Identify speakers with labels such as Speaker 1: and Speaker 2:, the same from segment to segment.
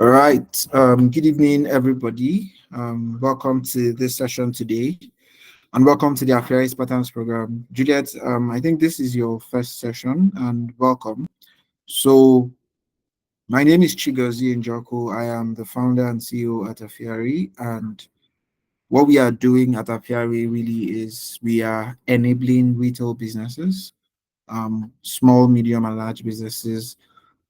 Speaker 1: All right. Good evening, everybody. Welcome to this session today, and welcome to the Afiari Spartans program. Juliet, I think this is your first session, and welcome. So, my name is Chigozie Njoko. I am the founder and CEO at Afiari, and what we are doing at Afiari really is we are enabling retail businesses, small, medium, and large businesses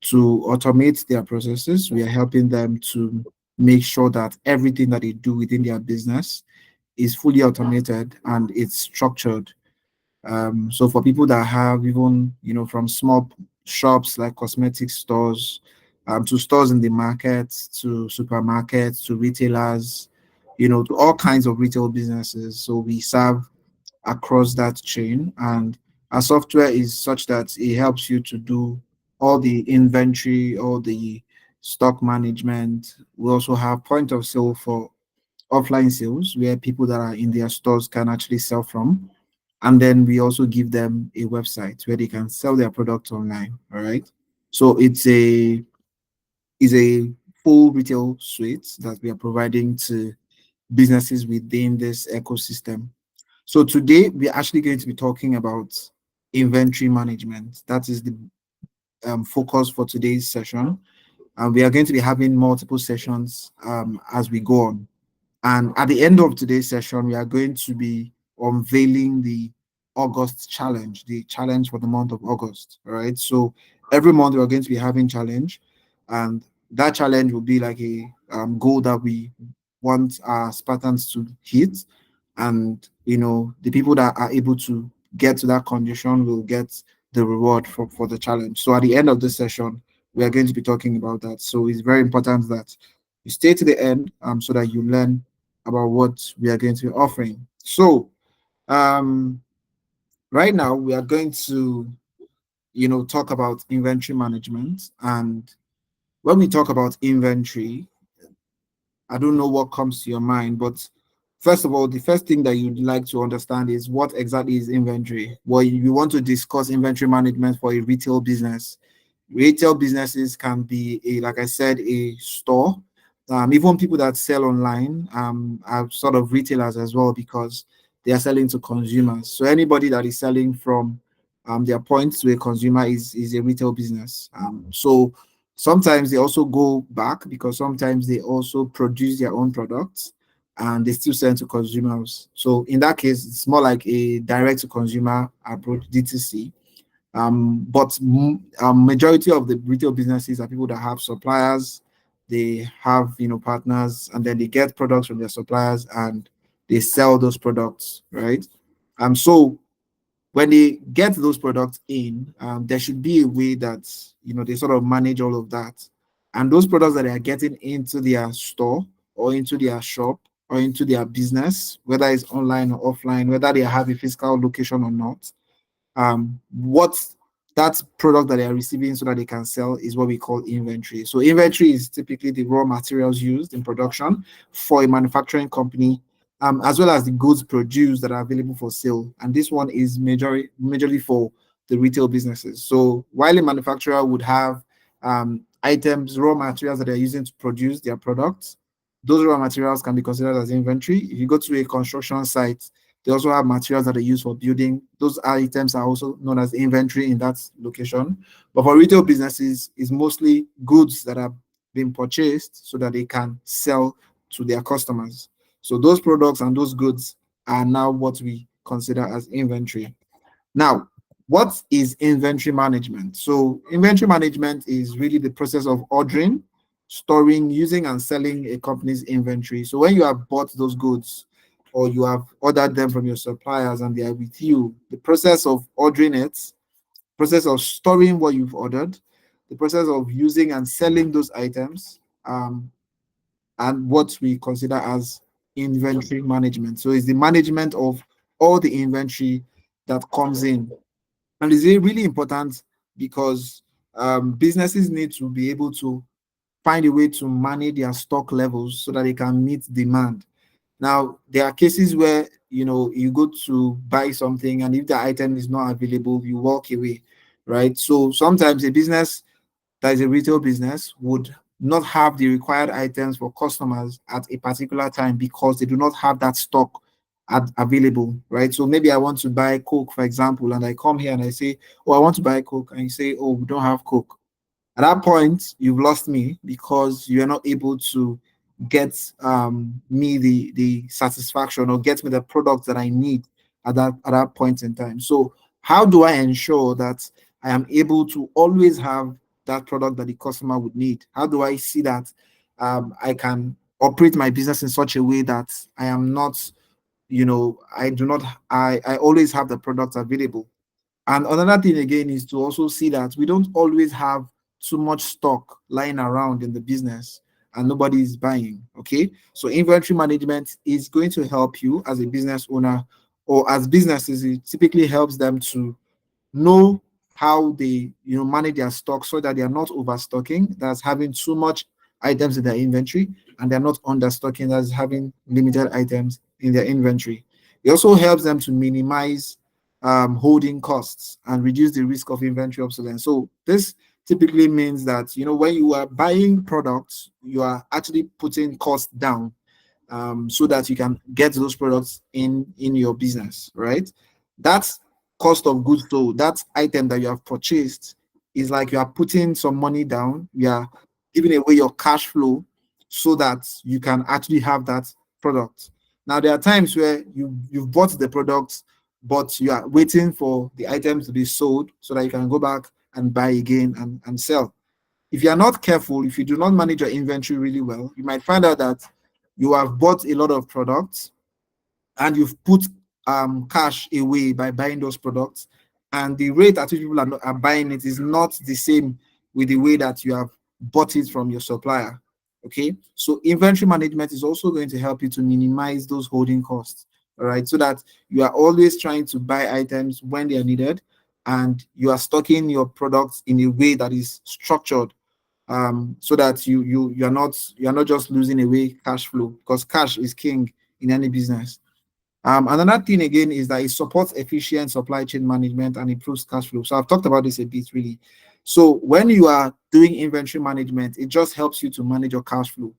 Speaker 1: to automate their processes. We are helping them to make sure that everything that they do within their business is fully automated and it's structured. So for people that have even, from small shops like cosmetic stores, to stores in the market, to supermarkets, to retailers, to all kinds of retail businesses. So we serve across that chain. And our software is such that it helps you to do all the inventory, all the stock management. We also have point of sale for offline sales where people that are in their stores can actually sell from. And then we also give them a website where they can sell their products online. All right. So it's a full retail suite that we are providing to businesses within this ecosystem. So today we're actually going to be talking about inventory management. That is the focus for today's session. And we are going to be having multiple sessions as we go on. And at the end of today's session, we are going to be unveiling the August challenge, the challenge for the month of August. All right. So every month we are going to be having challenge, and that challenge will be like a goal that we want our Spartans to hit. And the people that are able to get to that condition will get the reward for the challenge. So at the end of this session, we are going to be talking about that. So it's very important that you stay to the end so that you learn about what we are going to be offering. So um, right now we are going to talk about inventory management. And when we talk about inventory, I don't know what comes to your mind, but first of all, the first thing that you'd like to understand is what exactly is inventory. Well, you want to discuss inventory management for a retail business. Retail businesses can be like I said, a store. Even people that sell online are sort of retailers as well because they are selling to consumers. So anybody that is selling from their points to a consumer is a retail business. So sometimes they also go back because sometimes they also produce their own products and they still sell to consumers. So in that case, it's more like a direct to consumer approach, DTC. But majority of the retail businesses are people that have suppliers, they have partners, and then they get products from their suppliers and they sell those products, right? So when they get those products in, there should be a way that they sort of manage all of that, and those products that they are getting into their store or into their shop or into their business, whether it's online or offline, whether they have a physical location or not, what that product that they are receiving so that they can sell is what we call inventory. So inventory is typically the raw materials used in production for a manufacturing company, as well as the goods produced that are available for sale. And this one is majorly for the retail businesses. So while a manufacturer would have items, raw materials that they're using to produce their products, those raw materials can be considered as inventory. If you go to a construction site, they also have materials that they use for building. Those items are also known as inventory in that location. But for retail businesses, it's mostly goods that have been purchased so that they can sell to their customers. So those products and those goods are now what we consider as inventory. Now, what is inventory management? So inventory management is really the process of ordering, storing, using, and selling a company's inventory. So when you have bought those goods, or you have ordered them from your suppliers and they are with you, the process of ordering it, process of storing what you've ordered, the process of using and selling those items, and what we consider as inventory management. So it's the management of all the inventory that comes in. And it's really important because businesses need to be able to find a way to manage their stock levels so that they can meet demand. Now, there are cases where you go to buy something, and if the item is not available, you walk away, right? So sometimes a business that is a retail business would not have the required items for customers at a particular time because they do not have that stock available, right? So maybe I want to buy Coke, for example, and I come here and I say, "Oh, I want to buy Coke," and you say, "Oh, we don't have Coke." At that point, you've lost me because you are not able to get me the satisfaction or get me the product that I need at that point in time. So how do I ensure that I am able to always have that product that the customer would need? How do I see that I can operate my business in such a way that I am not, I do not, I always have the products available? And another thing again is to also see that we don't always have too much stock lying around in the business and nobody is buying. Okay. So inventory management is going to help you as a business owner or as businesses. It typically helps them to know how they manage their stock so that they are not overstocking, that's having too much items in their inventory, and they're not understocking, that's having limited items in their inventory. It also helps them to minimize holding costs and reduce the risk of inventory obsolescence. So this typically means that when you are buying products, you are actually putting costs down, so that you can get those products in your business, right? That's cost of goods sold. That item that you have purchased is like you are putting some money down. You are giving away your cash flow so that you can actually have that product. Now there are times where you've bought the product, but you are waiting for the items to be sold so that you can go back and buy again and sell. If you are not careful, if you do not manage your inventory really well, you might find out that you have bought a lot of products and you've put cash away by buying those products, and the rate at which people are buying it is not the same with the way that you have bought it from your supplier. Okay, so inventory management is also going to help you to minimize those holding costs, all right, so that you are always trying to buy items when they are needed, and you are stocking your products in a way that is structured, so that you're not just losing away cash flow, because cash is king in any business. Another thing again is that it supports efficient supply chain management and improves cash flow. So I've talked about this a bit really. So when you are doing inventory management, it just helps you to manage your cash flow.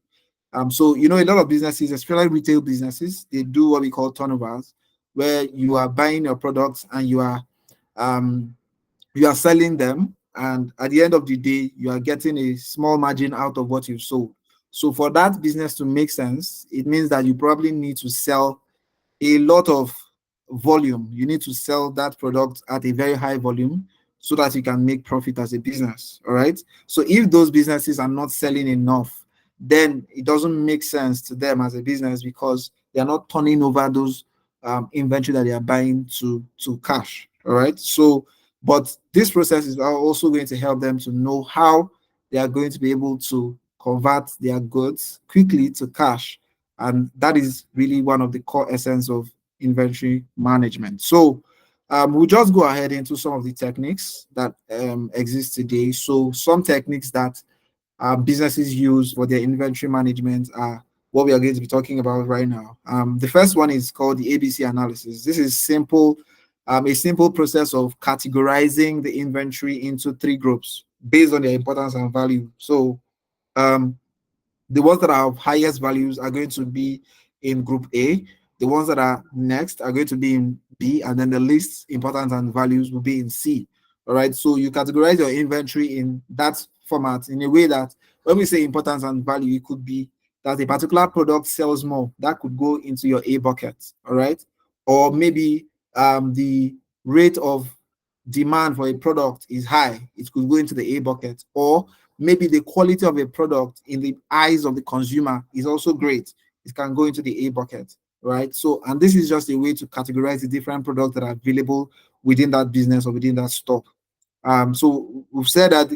Speaker 1: So a lot of businesses, especially retail businesses, they do what we call turnovers, where you are buying your products and um, you are selling them, and at the end of the day you are getting a small margin out of what you've sold. So for that business to make sense, it means that you probably need to sell a lot of volume. You need to sell that product at a very high volume so that you can make profit as a business. All right. So if those businesses are not selling enough, then it doesn't make sense to them as a business, because they are not turning over those inventory that they are buying to cash. All right. So, but this process is also going to help them to know how they are going to be able to convert their goods quickly to cash, and that is really one of the core essence of inventory management. So we'll just go ahead into some of the techniques that exist today. So some techniques that businesses use for their inventory management are what we are going to be talking about right now. The first one is called the ABC analysis. This is simple, a simple process of categorizing the inventory into three groups based on their importance and value. So um, the ones that have highest values are going to be in group A. The ones that are next are going to be in B, and then the least important and values will be in C. All right. So you categorize your inventory in that format in a way that when we say importance and value, it could be that a particular product sells more. That could go into your A bucket. All right. Or maybe the rate of demand for a product is high. It could go into the A bucket. Or maybe the quality of a product in the eyes of the consumer is also great. It can go into the A bucket, right? So, and this is just a way to categorize the different products that are available within that business or within that stock. So we've said that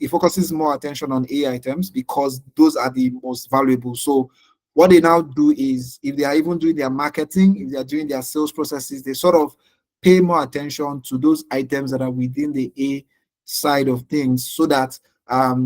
Speaker 1: it focuses more attention on A items because those are the most valuable. So what they now do is, if they are even doing their marketing, if they are doing their sales processes, they sort of pay more attention to those items that are within the A side of things, so that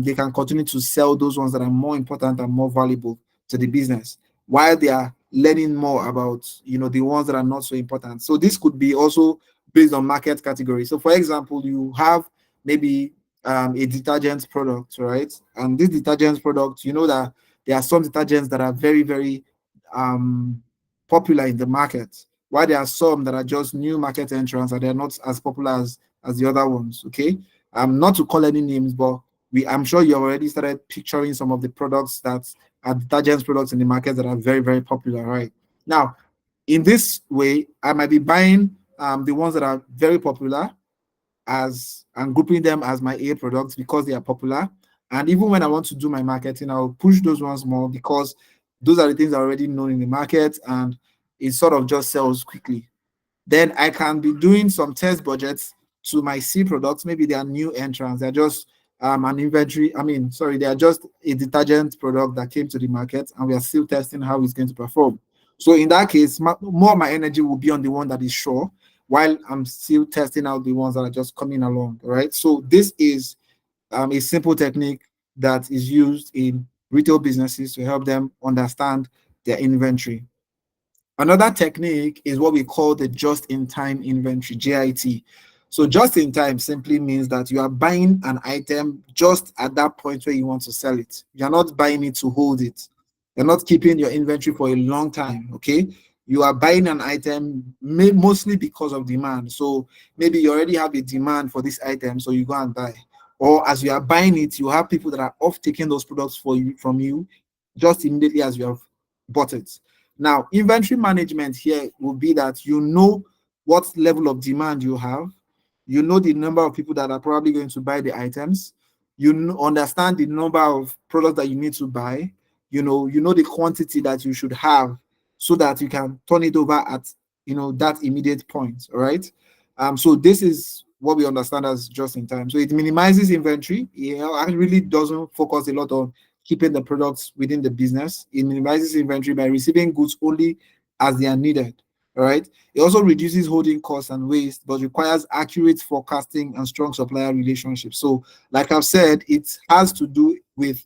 Speaker 1: they can continue to sell those ones that are more important and more valuable to the business, while they are learning more about the ones that are not so important. So this could be also based on market category. So for example, you have maybe a detergent product, right? And this detergent product, you know that there are some detergents that are very, very um, popular in the market, while there are some that are just new market entrants and they're not as popular as the other ones. Okay, not to call any names, but I'm sure you already started picturing some of the products that are detergent products in the market that are very, very popular, right? Now, in this way, I might be buying the ones that are very popular as and grouping them as my A products because they are popular. And even when I want to do my marketing, I'll push those ones more because those are the things that are already known in the market and it sort of just sells quickly. Then I can be doing some test budgets to my C products. Maybe they are new entrants. They're just an inventory. I mean, sorry, they are just a detergent product that came to the market and we are still testing how it's going to perform. So in that case, more of my energy will be on the one that is sure while I'm still testing out the ones that are just coming along. All right. So this is a simple technique that is used in retail businesses to help them understand their inventory. Another technique is what we call the just-in-time inventory, JIT. So just-in-time simply means that you are buying an item just at that point where you want to sell it. You're not buying it to hold it. You're not keeping your inventory for a long time, okay? You are buying an item mostly because of demand. So maybe you already have a demand for this item, so you go and buy. Or as you are buying it, you have people that are off taking those products for you from you just immediately as you have bought it. Now, inventory management here will be that you know what level of demand you have, you know the number of people that are probably going to buy the items, understand the number of products that you need to buy, you know the quantity that you should have so that you can turn it over at that immediate point. All right. So this is what we understand as just in time. So it minimizes inventory. It really doesn't focus a lot on keeping the products within the business. It minimizes inventory by receiving goods only as they are needed. All right. It also reduces holding costs and waste, but requires accurate forecasting and strong supplier relationships. So, like I've said, it has to do with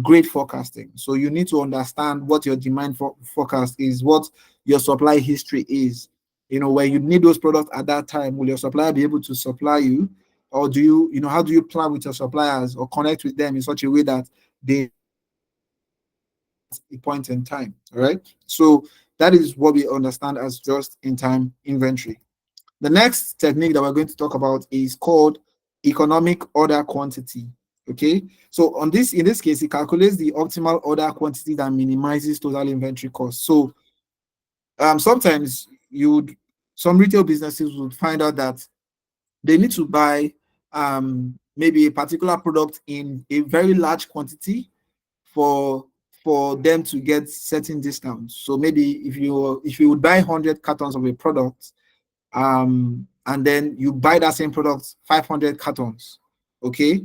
Speaker 1: great forecasting. So you need to understand what your demand forecast is, what your supply history is. When you need those products at that time, will your supplier be able to supply you? Or do you, how do you plan with your suppliers or connect with them in such a way that they a point in time. All right. So that is what we understand as just in time inventory. The next technique that we're going to talk about is called economic order quantity. Okay. So in this case, it calculates the optimal order quantity that minimizes total inventory cost. So sometimes some retail businesses would find out that they need to buy maybe a particular product in a very large quantity for them to get certain discounts. So maybe if you would buy 100 cartons of a product, and then you buy that same product 500 cartons, okay,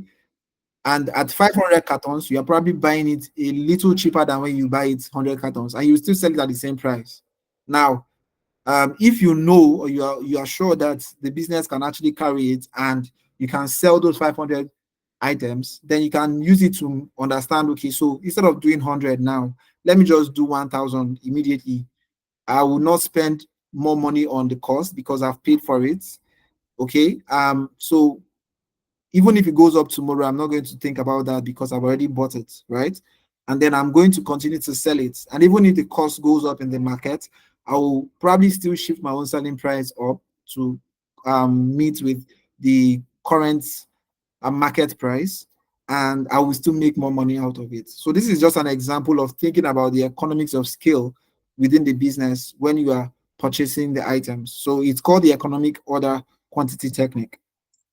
Speaker 1: and at 500 cartons you are probably buying it a little cheaper than when you buy it 100 cartons, and you still sell it at the same price. Now, if you know or you are sure that the business can actually carry it and you can sell those 500 items, then you can use it to understand, okay, so instead of doing 100 now, let me just do 1000 immediately. I will not spend more money on the cost because I've paid for it. Okay. So even if it goes up tomorrow, I'm not going to think about that because I've already bought it, right? And then I'm going to continue to sell it. And even if the cost goes up in the market, I will probably still shift my own selling price up to meet with the current market price, and I will still make more money out of it. So this is just an example of thinking about the economics of scale within the business when you are purchasing the items. So it's called the economic order quantity technique.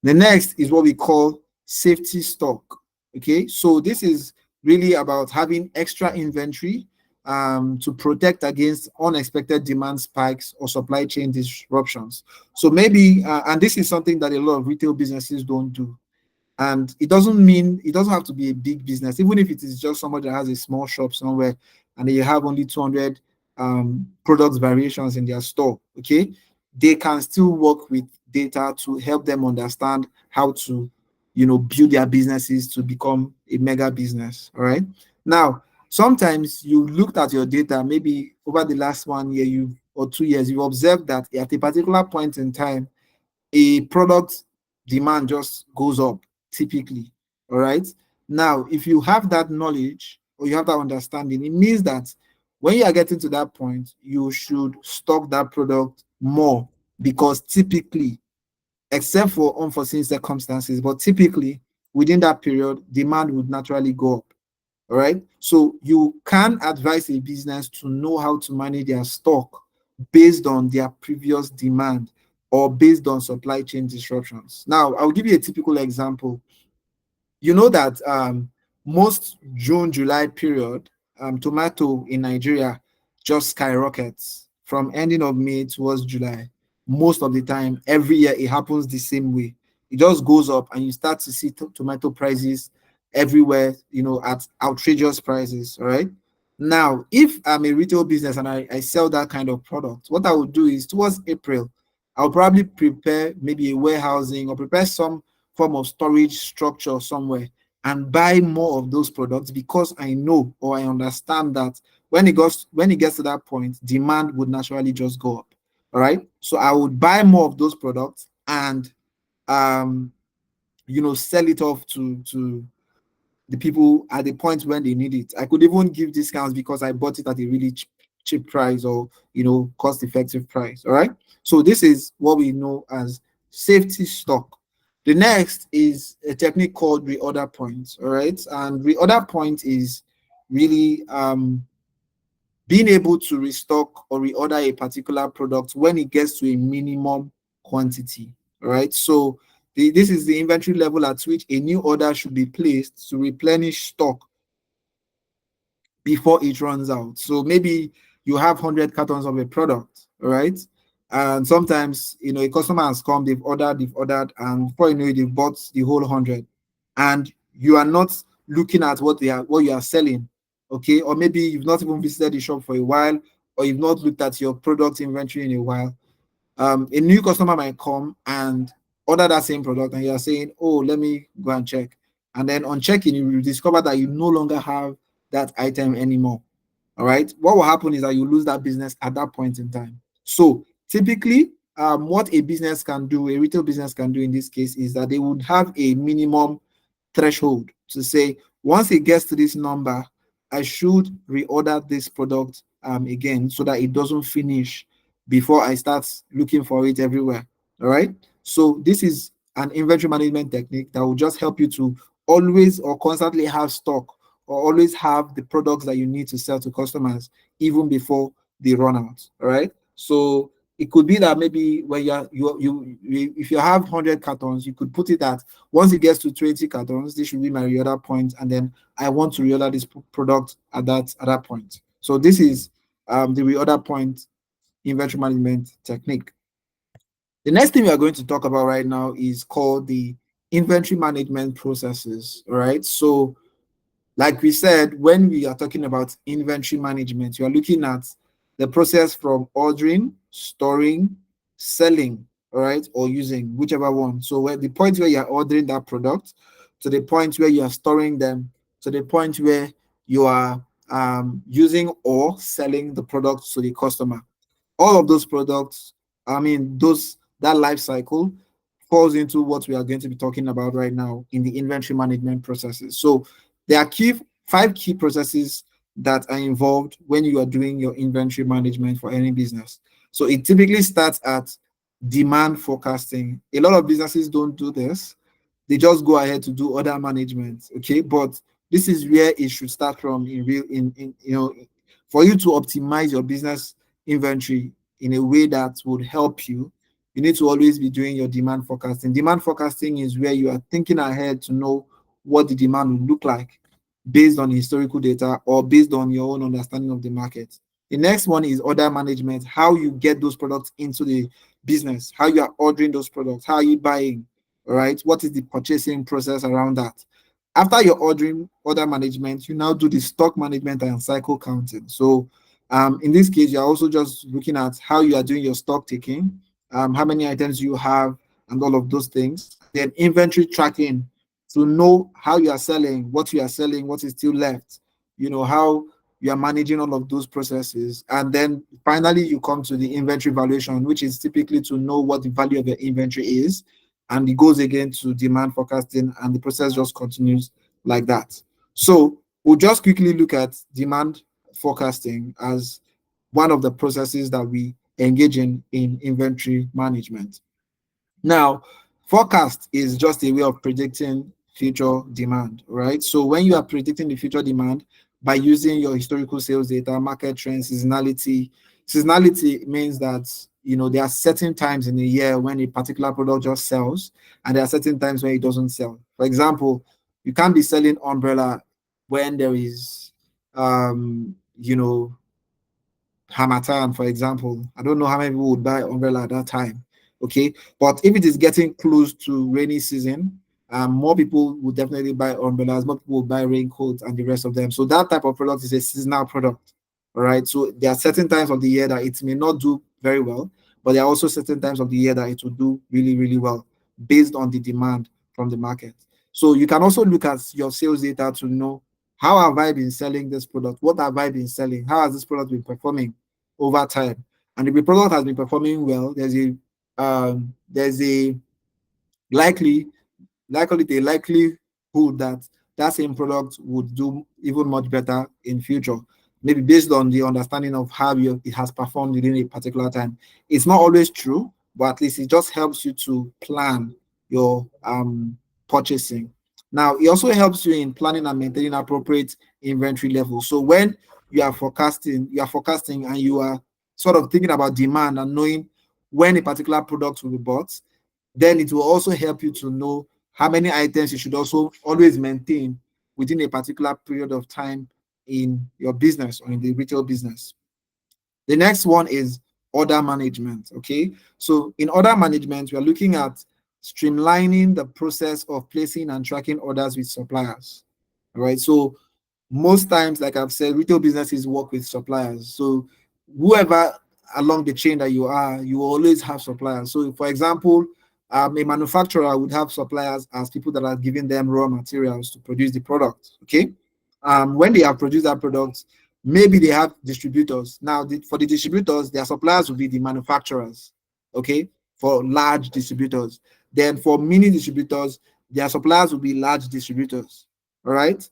Speaker 1: The next is what we call safety stock. Okay, so this is really about having extra inventory to protect against unexpected demand spikes or supply chain disruptions. So maybe, and this is something that a lot of retail businesses don't do. And it doesn't have to be a big business, even if it is just somebody that has a small shop somewhere and they have only 200 products variations in their store. Okay, they can still work with data to help them understand how to build their businesses to become a mega business. All right. Now, sometimes you looked at your data, maybe over the last 1 year or 2 years, you observed that at a particular point in time a product demand just goes up typically. All right. Now, if you have that knowledge or you have that understanding, it means that when you are getting to that point, you should stock that product more, because typically, except for unforeseen circumstances, but typically within that period, demand would naturally go up. All right. So you can advise a business to know how to manage their stock based on their previous demand or based on supply chain disruptions. Now, I'll give you a typical example. You know that most June, July period, tomato in Nigeria just skyrockets from ending of May towards July. Most of the time, every year, it happens the same way. It just goes up, and you start to see tomato prices everywhere, at outrageous prices. All right. Now, if I'm a retail business and I sell that kind of product, what I would do is towards April, I'll probably prepare maybe a warehousing or prepare some form of storage structure somewhere and buy more of those products, because I know or I understand that when it gets to that point, demand would naturally just go up. All right. So I would buy more of those products and um sell it off to the people at the point when they need it. I could even give discounts because I bought it at a really cheap price, or cost effective price. All right. So this is what we know as safety stock. The next is a technique called reorder point. All right. And reorder point is really being able to restock or reorder a particular product when it gets to a minimum quantity. All right. So this is the inventory level at which a new order should be placed to replenish stock before it runs out. So maybe you have 100 cartons of a product, all right? And sometimes, a customer has come, they've ordered, and before you know it, they've bought the whole 100. And you are not looking at what you are selling, okay? Or maybe you've not even visited the shop for a while, or you've not looked at your product inventory in a while. A new customer might come and order that same product, and you're saying, oh, let me go and check. And then on checking, you will discover that you no longer have that item anymore. All right. What will happen is that you lose that business at that point in time. So typically, what a business can do, a retail business can do in this case, is that they would have a minimum threshold to say, once it gets to this number, I should reorder this product again, so that it doesn't finish before I start looking for it everywhere. All right. So this is an inventory management technique that will just help you to always or constantly have stock, or always have the products that you need to sell to customers even before they run out. All right. So it could be that maybe when if you have 100 cartons, you could put it that once it gets to 20 cartons, this should be my reorder point, and then I want to reorder this product at that point. So this is the reorder point inventory management technique. The next thing we are going to talk about right now is called the inventory management processes. All right. So like we said, when we are talking about inventory management, you are looking at the process from ordering, storing, selling, all right, or using, whichever one. So where the point where you are ordering that product, to the point where you are storing them, to the point where you are using or selling the product to the customer. All of those products, that life cycle falls into what we are going to be talking about right now in the inventory management processes. So there are five key processes that are involved when you are doing your inventory management for any business. So it typically starts at demand forecasting. A lot of businesses don't do this. They just go ahead to do order management. Okay. But this is where it should start from for you to optimize your business inventory in a way that would help you. You need to always be doing your demand forecasting. Demand forecasting is where you are thinking ahead to know what the demand will look like based on historical data or based on your own understanding of the market. The next one is order management, how you get those products into the business, how you are ordering those products, how are you buying, all right? What is the purchasing process around that? After your order management, you now do the stock management and cycle counting. So in this case, you're also just looking at how you are doing your stock taking, how many items you have, and all of those things. Then inventory tracking to know how you are selling, what is still left, how you are managing all of those processes. And then finally, you come to the inventory valuation, which is typically to know what the value of your inventory is and it goes again to demand forecasting, and the process just continues like that. So we'll just quickly look at demand forecasting as one of the processes that we engage in inventory management. Now, forecast is just a way of predicting future demand, right? So when you are predicting the future demand by using your historical sales data, market trends, seasonality means that there are certain times in a year when a particular product just sells, and there are certain times when it doesn't sell. For example, you can't be selling umbrella when there is Hamatan, for example. I don't know how many people would buy umbrella at that time. Okay. But if it is getting close to rainy season, more people will definitely buy umbrellas, more people will buy raincoats and the rest of them. So that type of product is a seasonal product. All right. So there are certain times of the year that it may not do very well, but there are also certain times of the year that it will do really, really well based on the demand from the market. So you can also look at your sales data to know, how have I been selling this product? What have I been selling? How has this product been performing over time? And if the product has been performing well, there's a likely likelihood that that same product would do even much better in future, maybe based on the understanding of how it has performed within a particular time. It's not always true, but at least it just helps you to plan your purchasing. Now, it also helps you in planning and maintaining appropriate inventory levels. So when you are forecasting and you are sort of thinking about demand and knowing when a particular product will be bought, then it will also help you to know how many items you should also always maintain within a particular period of time in your business or in the retail business. The next one is order management. Okay. So in order management, we are looking at streamlining the process of placing and tracking orders with suppliers. All right. So most times, like I've said, retail businesses work with suppliers. So whoever along the chain that you are, you always have suppliers. So for example, a manufacturer would have suppliers as people that are giving them raw materials to produce the product. Okay. When they have produced that product, maybe they have distributors. Now, for the distributors, their suppliers will be the manufacturers. Okay. For large distributors. Then for mini distributors, their suppliers will be large distributors. All right.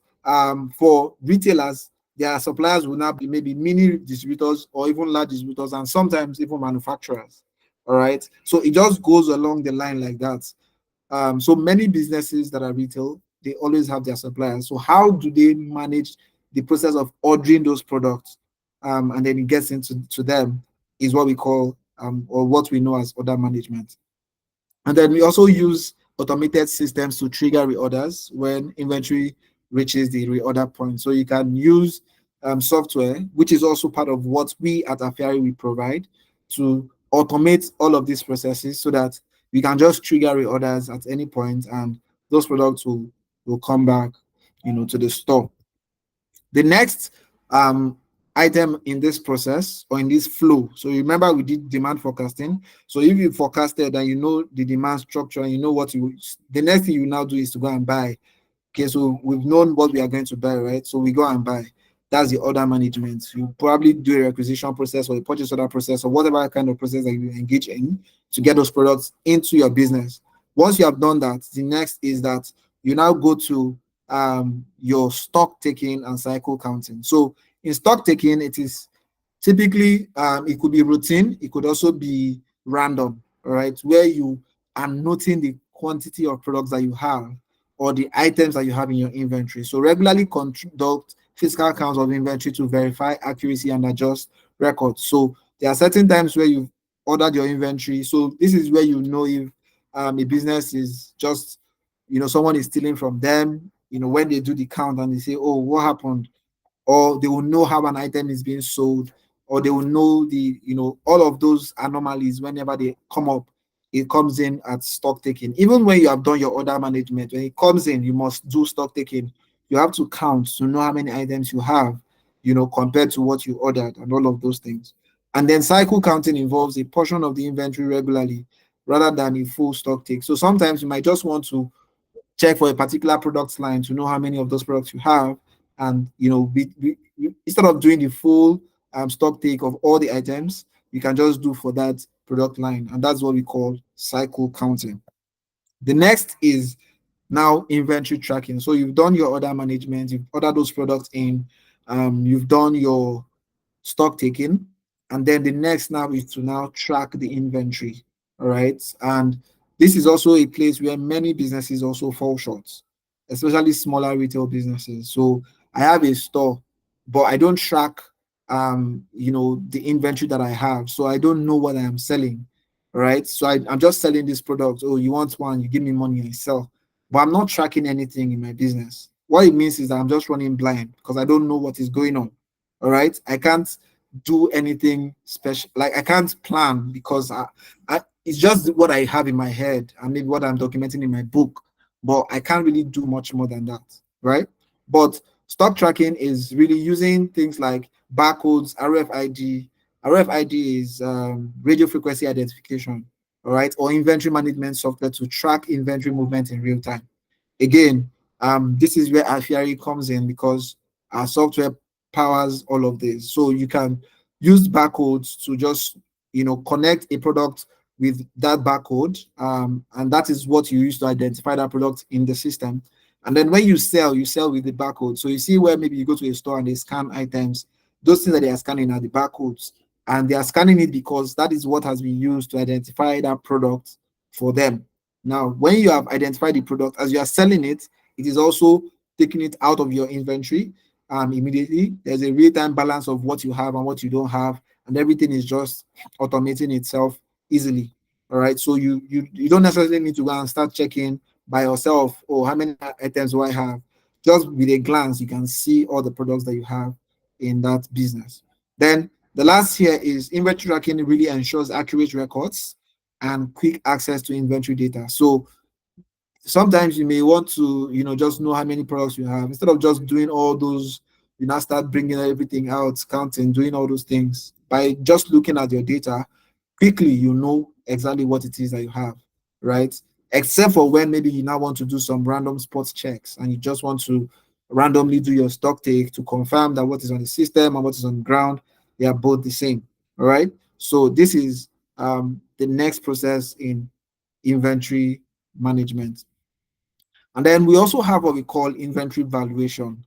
Speaker 1: For retailers, their suppliers will now be maybe mini distributors or even large distributors, and sometimes even manufacturers. All right. So it just goes along the line like that. So many businesses that are retail, they always have their suppliers. So how do they manage the process of ordering those products? And then it gets into them is what we call or what we know as order management. And then we also use automated systems to trigger reorders when inventory reaches the reorder point. So you can use software, which is also part of what we at Afiari we provide to automate all of these processes so that we can just trigger reorders at any point and those products will come back, to the store. The next item in this process or in this flow. So remember we did demand forecasting. So if you forecasted and you know the demand structure and you know the next thing you now do is to go and buy. Okay, so we've known what we are going to buy, right? So we go and buy. That's the order management. You probably do a requisition process or a purchase order process or whatever kind of process that you engage in to get those products into your business. Once you have done that, the next is that you now go to your stock taking and cycle counting. So in stock taking, it is typically it could be routine, it could also be random, all right, where you are noting the quantity of products that you have or the items that you have in your inventory. So regularly conduct physical counts of inventory to verify accuracy and adjust records. So there are certain times where you've ordered your inventory. So this is where you know if a business is just, someone is stealing from them, when they do the count and they say, oh, what happened? Or they will know how an item is being sold, or they will know all of those anomalies whenever they come up. It comes in at stock taking. Even when you have done your order management, when it comes in, you must do stock taking. You have to count to know how many items you have, compared to what you ordered and all of those things. And then cycle counting involves a portion of the inventory regularly rather than a full stock take. So sometimes you might just want to check for a particular product line to know how many of those products you have, and instead of doing the full stock take of all the items, you can just do for that product line, and that's what we call cycle counting. The next is now inventory tracking. So you've done your order management, you've ordered those products in, you've done your stock taking, and then the next now is to now track the inventory. All right. And this is also a place where many businesses also fall short, especially smaller retail businesses. So I have a store, but I don't track the inventory that I have. So I don't know what I am selling. All right. So I'm just selling this product. Oh, you want one, you give me money, I sell. But I'm not tracking anything in my business. What it means is that I'm just running blind because I don't know what is going on. All right. I can't do anything special. Like I can't plan because it's just what I have in my head and maybe what I'm documenting in my book, but I can't really do much more than that, right? But stock tracking is really using things like barcodes, RFID. RFID is radio frequency identification, all right, or inventory management software to track inventory movement in real time. Again, this is where Afiari comes in because our software powers all of this. So you can use barcodes to just connect a product with that barcode, and that is what you use to identify that product in the system. And then when you sell with the barcode. So you see where maybe you go to a store and they scan items, those things that they are scanning are the barcodes, and they are scanning it because that is what has been used to identify that product for them. Now, when you have identified the product, as you are selling it, it is also taking it out of your inventory immediately. There's a real-time balance of what you have and what you don't have, and everything is just automating itself easily. All right. So you don't necessarily need to go and start checking by yourself, or how many items do I have? Just with a glance, you can see all the products that you have in that business. Then the last here is inventory tracking really ensures accurate records and quick access to inventory data. So sometimes you may want to, just know how many products you have instead of just doing all those. You now start bringing everything out, counting, doing all those things. By just looking at your data, quickly you know exactly what it is that you have, right? Except for when maybe you now want to do some random spot checks and you just want to randomly do your stock take to confirm that what is on the system and what is on the ground, they are both the same. All right. So this is the next process in inventory management. And then we also have what we call inventory valuation,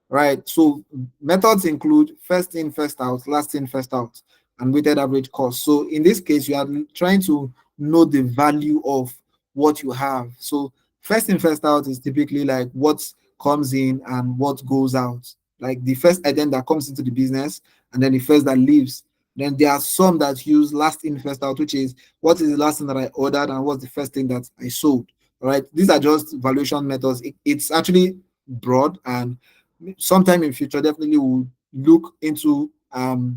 Speaker 1: right? So methods include first in, first out, last in, first out, and weighted average cost. So in this case, you are trying to know the value of what you have. So first in, first out is typically like what comes in and what goes out, like the first item that comes into the business and then the first that leaves. Then there are some that use last in, first out, which is what is the last thing that I ordered and what's the first thing that I sold. All right, these are just valuation methods. It's actually broad, and sometime in future definitely we'll look into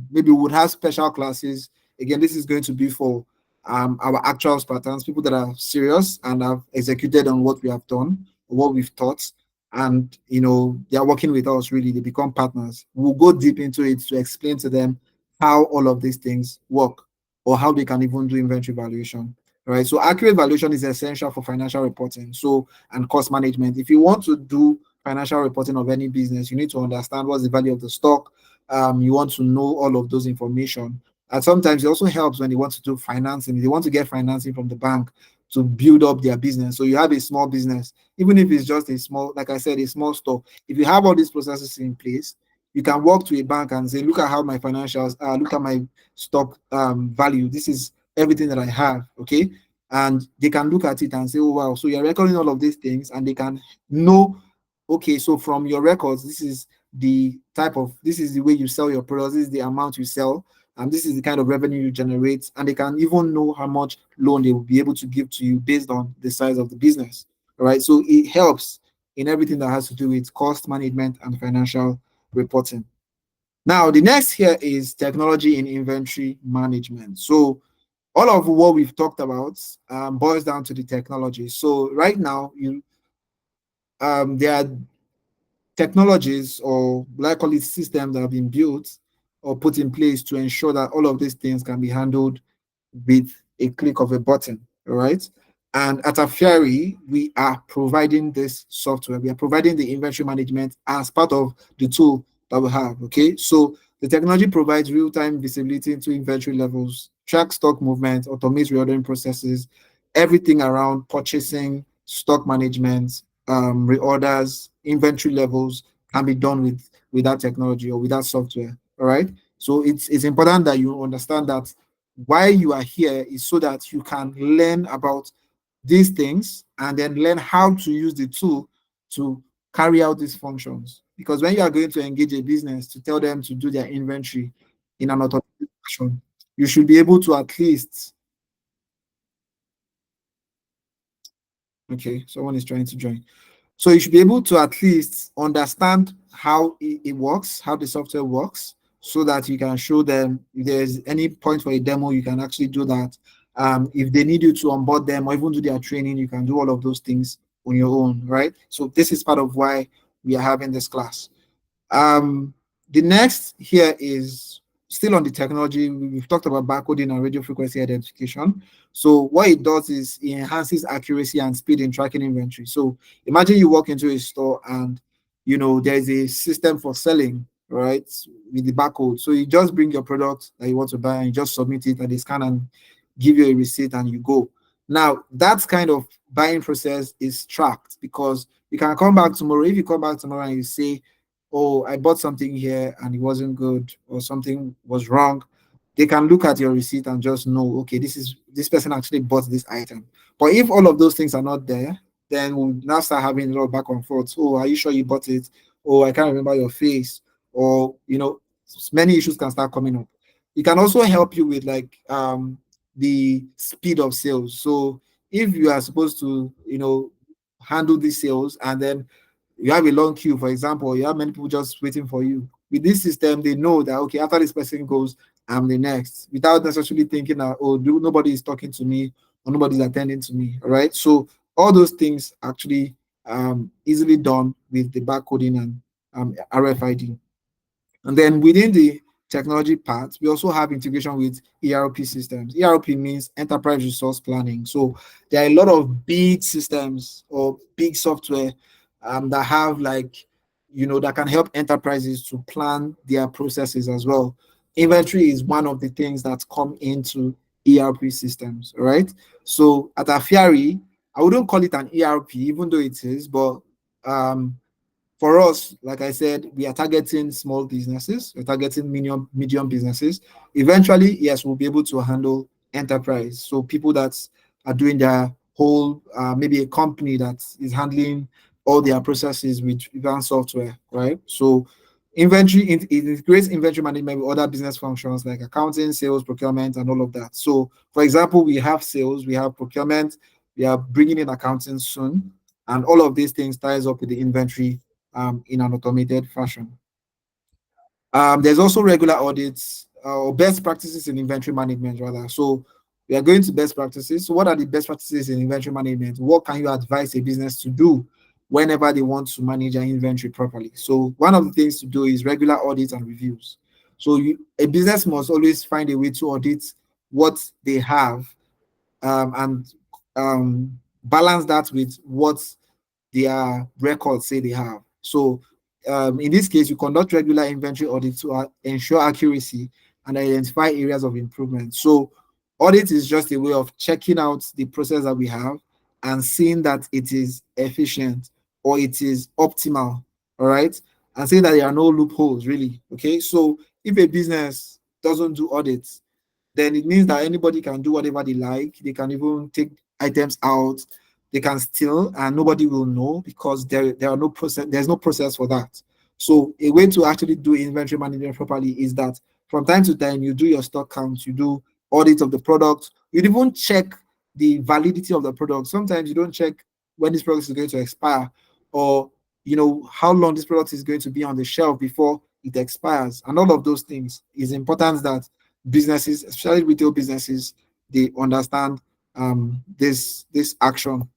Speaker 1: maybe we would have special classes. Again, this is going to be for our actual Spartans, people that are serious and have executed on what we have done or what we've taught, and they are working with us. Really, they become partners. We'll go deep into it to explain to them how all of these things work, or how they can even do inventory valuation. Right. So accurate valuation is essential for financial reporting. So, and cost management. If you want to do financial reporting of any business, you need to understand what's the value of the stock. You want to know all of those information. And sometimes it also helps when you want to do financing. They want to get financing from the bank to build up their business. So you have a small business, even if it's just a small, like I said, a small store. If you have all these processes in place, you can walk to a bank and say, look at how my financials are, look at my stock value. This is everything that I have. Okay. And they can look at it and say, oh, wow. So you're recording all of these things, and they can know, okay, so from your records, this is the way you sell your products, this is the amount you sell, and this is the kind of revenue you generate. And they can even know how much loan they will be able to give to you based on the size of the business. All right. So it helps in everything that has to do with cost management and financial reporting. Now, the next here is technology in inventory management. So all of what we've talked about boils down to the technology. So right now, there are technologies, or like call it systems, that have been built or put in place to ensure that all of these things can be handled with a click of a button. All right. And at Afiari, we are providing this software. We are providing the inventory management as part of the tool that we have. Okay. So the technology provides real-time visibility into inventory levels, track stock movement, automate reordering processes, everything around purchasing, stock management, reorders, inventory levels can be done with that technology or with that software. All right. So it's important that you understand that why you are here is so that you can learn about these things and then learn how to use the tool to carry out these functions. Because when you are going to engage a business to tell them to do their inventory in an automated fashion, you should be able to at least, okay, someone is trying to join. So you should be able to at least understand how it works, how the software works, so that you can show them if there's any point for a demo, you can actually do that. If they need you to onboard them or even do their training, you can do all of those things on your own, right? So this is part of why we are having this class. Um, the next here is still on the technology. We've talked about barcoding and radio frequency identification. So what it does is it enhances accuracy and speed in tracking inventory. So imagine you walk into a store and there's a system for selling, right, with the barcode. So you just bring your product that you want to buy and you just submit it and they scan and give you a receipt and you go. Now that kind of buying process is tracked because you can come back tomorrow. If you come back tomorrow and you say, oh, I bought something here and it wasn't good or something was wrong, they can look at your receipt and just know, okay, this person actually bought this item. But if all of those things are not there, then we'll now start having a lot of back and forth. Oh, are you sure you bought it? Oh, I can't remember your face. Or many issues can start coming up. It can also help you with like the speed of sales. So if you are supposed to, handle these sales and then you have a long queue, for example, you have many people just waiting for you. With this system, they know that okay, after this person goes, I'm the next, without necessarily thinking that nobody is talking to me or nobody's attending to me. All right. So all those things actually easily done with the barcoding and RFID. And then within the technology part, we also have integration with ERP systems. ERP means enterprise resource planning. So there are a lot of big systems or big software that have that can help enterprises to plan their processes as well. Inventory is one of the things that come into ERP systems, right? So at Afiari, I wouldn't call it an ERP, even though it is, but um, for us, like I said, we are targeting small businesses, we're targeting medium businesses. Eventually, yes, we'll be able to handle enterprise. So people that are doing their whole, maybe a company that is handling all their processes with advanced software, right? So inventory, it integrates inventory management with other business functions like accounting, sales, procurement, and all of that. So for example, we have sales, we have procurement, we are bringing in accounting soon, and all of these things ties up with the inventory in an automated fashion. There's also regular audits or best practices in inventory management, rather. So we are going to best practices. So what are the best practices in inventory management? What can you advise a business to do whenever they want to manage their inventory properly? So one of the things to do is regular audits and reviews. So a business must always find a way to audit what they have and balance that with what their records say they have. So in this case, you conduct regular inventory audits to ensure accuracy and identify areas of improvement. So audit is just a way of checking out the process that we have and seeing that it is efficient or it is optimal, all right? And saying that there are no loopholes, really, okay? So if a business doesn't do audits, then it means that anybody can do whatever they like. They can even take items out, they can steal, and nobody will know because there are no process, there's no process for that. So a way to actually do inventory management properly is that from time to time you do your stock counts, you do audit of the product, you even check the validity of the product. Sometimes you don't check when this product is going to expire, or how long this product is going to be on the shelf before it expires, and all of those things is important that businesses, especially retail businesses, they understand this action.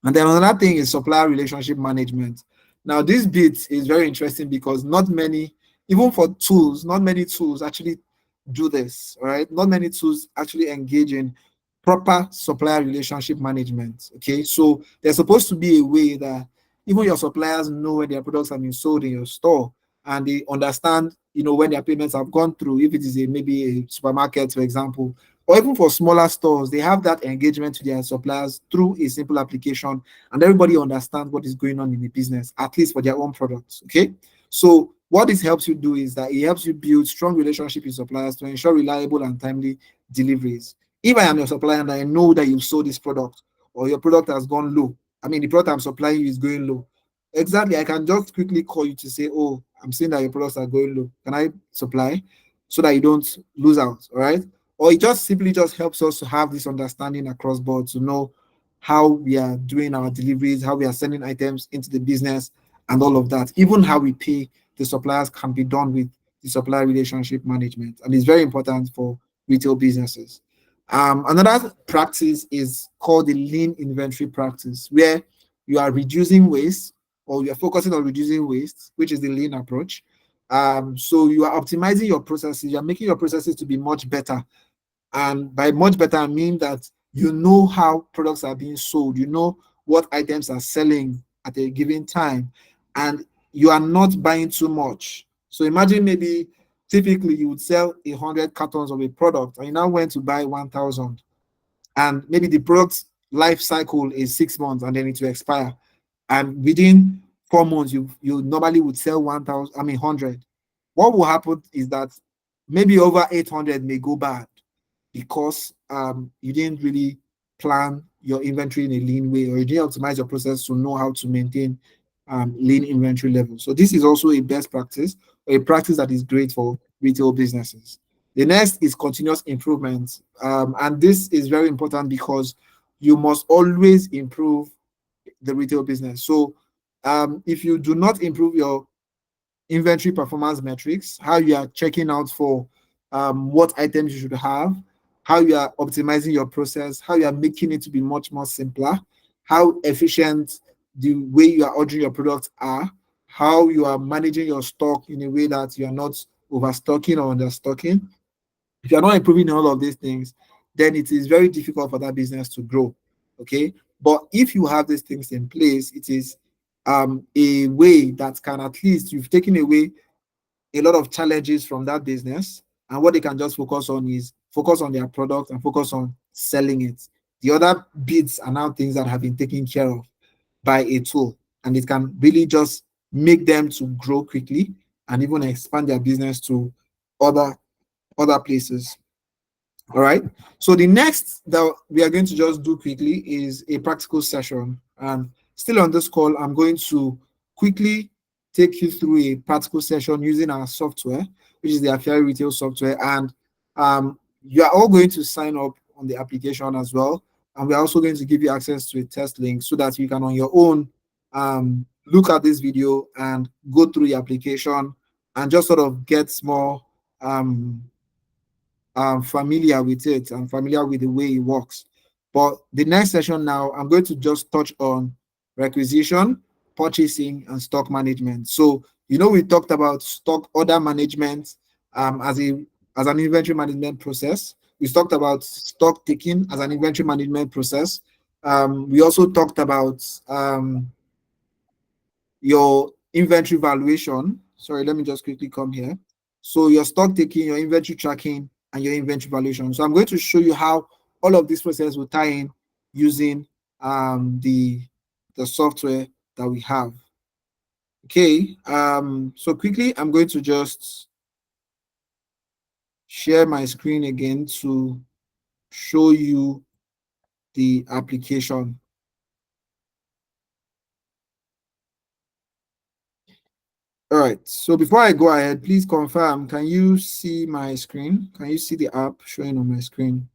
Speaker 1: And then another thing is supplier relationship management. Now, this bit is very interesting because not many, even for tools, not many tools actually do this, all right? Not many tools actually engage in proper supplier relationship management, okay? So there's supposed to be a way that even your suppliers know when their products have been sold in your store and they understand, when their payments have gone through. If it is maybe a supermarket, for example, or even for smaller stores, they have that engagement with their suppliers through a simple application, and everybody understands what is going on in the business, at least for their own products. Okay. So what this helps you do is that it helps you build strong relationship with suppliers to ensure reliable and timely deliveries. If I am your supplier and I know that you sold this product or your product has gone low, I mean the product I'm supplying you is going low. Exactly, I can just quickly call you to say, "Oh, I'm seeing that your products are going low. Can I supply?" So that you don't lose out. All right. Or it just simply just helps us to have this understanding across board to know how we are doing our deliveries, how we are sending items into the business, and all of that. Even how we pay the suppliers can be done with the supplier relationship management, and it's very important for retail businesses. Another practice is called the lean inventory practice, where you are reducing waste, or you are focusing on reducing waste, which is the lean approach. So you are optimizing your processes, you are making your processes to be much better. And by much better, I mean that you know how products are being sold, you know what items are selling at a given time, and you are not buying too much. So imagine maybe typically you would sell 100 cartons of a product, and you now went to buy 1,000, and maybe the product's life cycle is 6 months and then it will expire. And within 4 months, you normally would sell 1,000, I mean 100. What will happen is that maybe over 800 may go bad because you didn't really plan your inventory in a lean way, or you didn't optimize your process to know how to maintain lean inventory levels. So this is also a best practice, or a practice that is great for retail businesses. The next is continuous improvement, and this is very important because you must always improve the retail business. So if you do not improve your inventory performance metrics, how you are checking out for what items you should have, how you are optimizing your process, how you are making it to be much more simpler, how efficient the way you are ordering your products are, how you are managing your stock in a way that you are not overstocking or understocking. If you're not improving all of these things, then it is very difficult for that business to grow. Okay. But if you have these things in place, it is a way that can, at least you've taken away a lot of challenges from that business, and what they can just focus on is focus on their product and focus on selling it. The other bits are now things that have been taken care of by a tool, and it can really just make them to grow quickly and even expand their business to other places. All right. So the next that we are going to just do quickly is a practical session. And still on this call, I'm going to quickly take you through a practical session using our software, which is the Afiari retail software. And you are all going to sign up on the application as well. And we're also going to give you access to a test link so that you can on your own look at this video and go through the application and just sort of get more um, familiar with it and familiar with the way it works. But the next session now, I'm going to just touch on requisition, purchasing, and stock management. So, we talked about stock order management as an inventory management process. We talked about stock taking as an inventory management process. We also talked about your inventory valuation. Sorry, let me just quickly come here. So your stock taking, your inventory tracking, and your inventory valuation. So I'm going to show you how all of this process will tie in using the software that we have. Okay. So quickly, I'm going to just share my screen again to show you the application. All right. So before I go ahead, please confirm, can you see my screen? Can you see the app showing on my screen?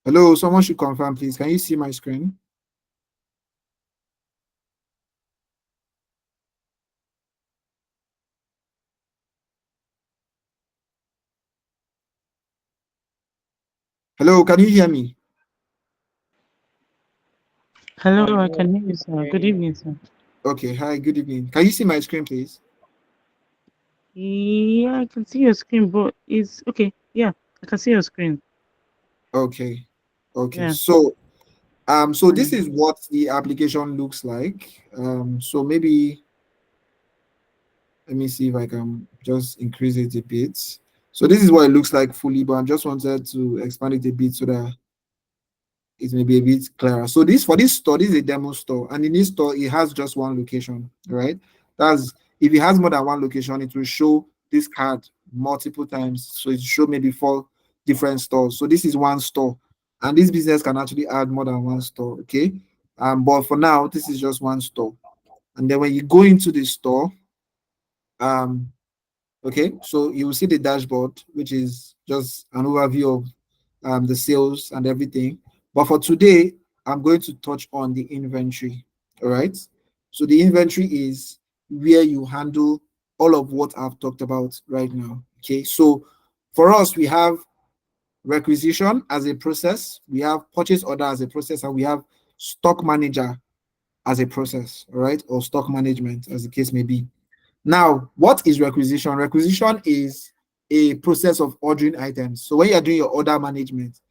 Speaker 1: Hello, someone should confirm, please. Can you see my screen? Hello, can you hear me?
Speaker 2: Hello, I can hear you, sir. Good evening, sir.
Speaker 1: Okay, hi, good evening. Can you see my screen, please?
Speaker 2: Yeah, I can see your screen, but it's okay. Yeah, I can see your screen.
Speaker 1: Okay, okay.
Speaker 2: Yeah.
Speaker 1: So So this
Speaker 2: Fine.
Speaker 1: is what the application looks like. So maybe let me see if I can just increase it a bit. So this is what it looks like fully, but I just wanted to expand it a bit so that it may be a bit clearer. So this for this store, this is a demo store, and in this store, it has just one location, right? That's if it has more than one location, it will show this card multiple times. So it show maybe four different stores. So this is one store, and this business can actually add more than one store. Okay, but for now, this is just one store. And then when you go into the store, um, okay, so you will see the dashboard, which is just an overview of the sales and everything. But for today, I'm going to touch on the inventory. All right. So the inventory is where you handle all of what I've talked about right now. Okay. So for us, we have requisition as a process, we have purchase order as a process, and we have stock manager as a process. All right. Or stock management, as the case may be. Now, what is requisition? Requisition is a process of ordering items. So when you're doing your order management,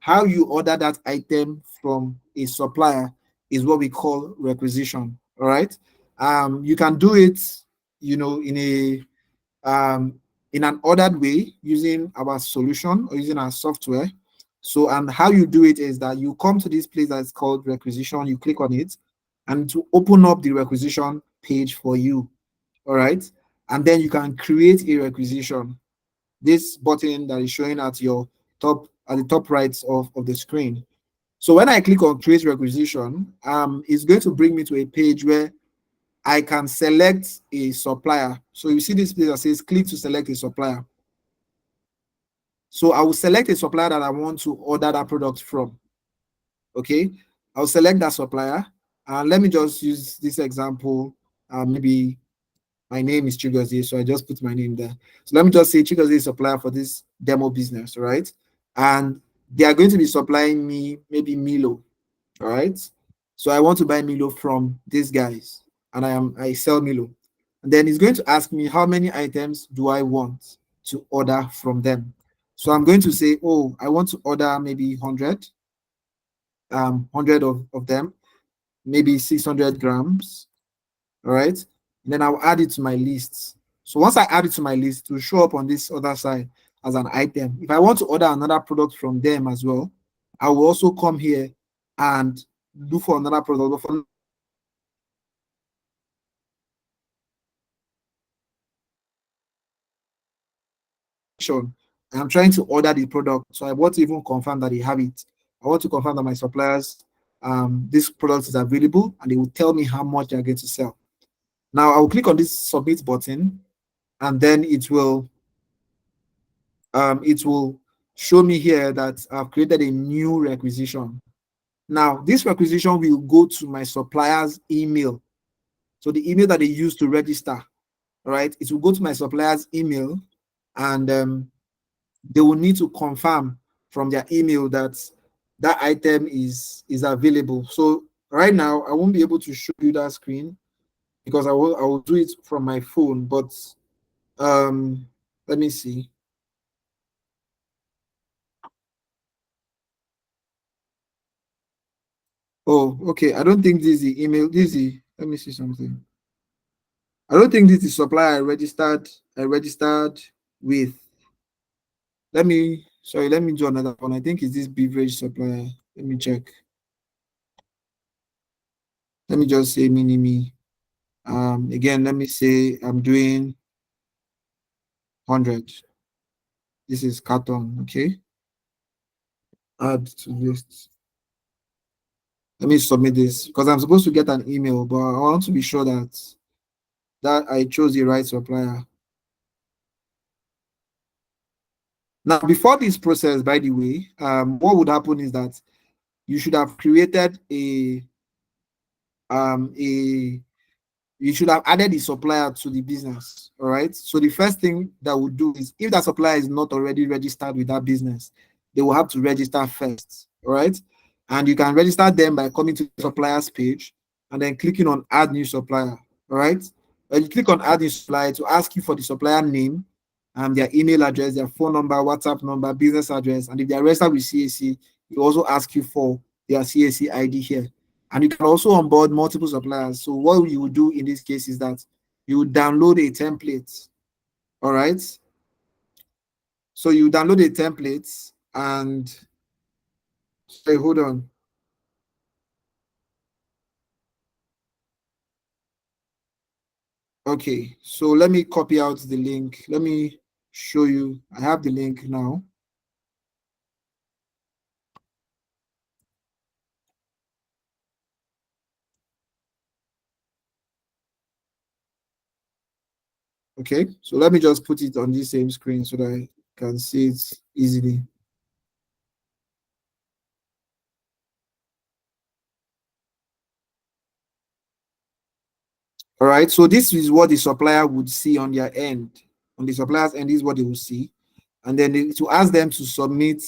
Speaker 1: how you order that item from a supplier is what we call requisition. All right. You can do it, in a in an ordered way using our solution or using our software. So, and how you do it is that you come to this place that's called requisition, you click on it, and to open up the requisition page for you. All right. And then you can create a requisition. This button that is showing at the top right of the screen. So when I click on create requisition, it's going to bring me to a page where I can select a supplier. So you see this place that says click to select a supplier. So I will select a supplier that I want to order that product from. Okay. I'll select that supplier. And let me just use this example. Maybe my name is Chigozie, so I just put my name there. So let me just say Chigozie is supplier for this demo business, right? And they are going to be supplying me maybe Milo, all right? So I want to buy Milo from these guys, and I sell Milo. And then it's going to ask me how many items do I want to order from them. So I'm going to say, oh, I want to order maybe 100 of them, maybe 600 grams. All right. And then I'll add it to my list. So once I add it to my list, it will show up on this other side as an item. If I want to order another product from them as well, I will also come here and look for another product. But for sure, I'm trying to order the product. So I want to even confirm that they have it. I want to confirm that my suppliers, this product is available, and they will tell me how much they're going to sell. Now I will click on this submit button, and then it will show me here that I've created a new requisition. Now, this requisition will go to my supplier's email. So the email that they use to register, right? It will go to my supplier's email, and they will need to confirm from their email that that item is available. So right now, I won't be able to show you that screen because I will do it from my phone. But um, let me see. Oh, okay. I don't think this is the email. Let me see something. I don't think this is supplier I registered with. Let me do another one. I think it's this beverage supplier. Let me check. Let me just say mini me. Again, let me say I'm doing 100. This is carton, okay? Add to list. Let me submit this because I'm supposed to get an email, but I want to be sure that I chose the right supplier. Now, before this process, by the way, what would happen is that you should have created a you should have added the supplier to the business. All right. So the first thing that we'll do is if that supplier is not already registered with that business, they will have to register first. All right. And you can register them by coming to the suppliers page and then clicking on add new supplier. All right. When you click on add new supplier to ask you for the supplier name, their email address, their phone number, WhatsApp number, business address, and if they are registered with CAC, it will also ask you for their CAC ID here. And you can also onboard multiple suppliers. So what you would do in this case is that you would download a template. All right. So you download a template and sorry, hold on. Okay, so let me copy out the link. Let me show you. I have the link now. Okay, so let me just put it on the same screen so that I can see it easily. All right, so this is what the supplier would see on their end. On the supplier's end, this is what they will see. And then to ask them to submit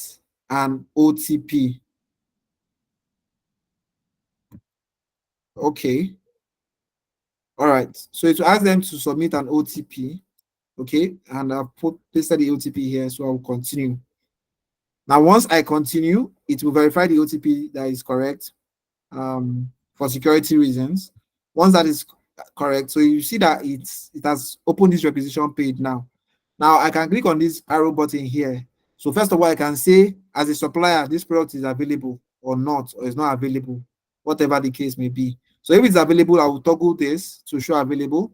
Speaker 1: an OTP. Okay, all right. So to ask them to submit an OTP, okay, and I've pasted the OTP here, so I'll continue. Now, once I continue, it will verify the OTP that is correct for security reasons. Once that is correct, so you see that it has opened this requisition page now. Now I can click on this arrow button here. So first of all, I can say as a supplier, this product is available or not, or is not available, whatever the case may be. So if it's available, I will toggle this to show available.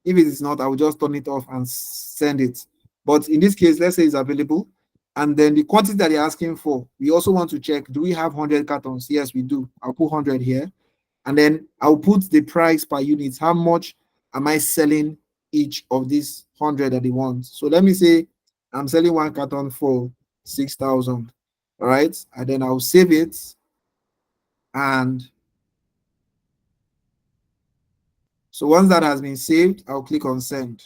Speaker 1: If it is not, I will just turn it off and send it. But in this case, let's say it's available. And then the quantity that they're asking for, we also want to check, do we have 100 cartons? Yes, we do. I'll put 100 here. And then I'll put the price per unit. How much am I selling each of these 100 that they want? So let me say I'm selling one carton for 6,000. All right. And then I'll save it. And so once that has been saved, I'll click on send.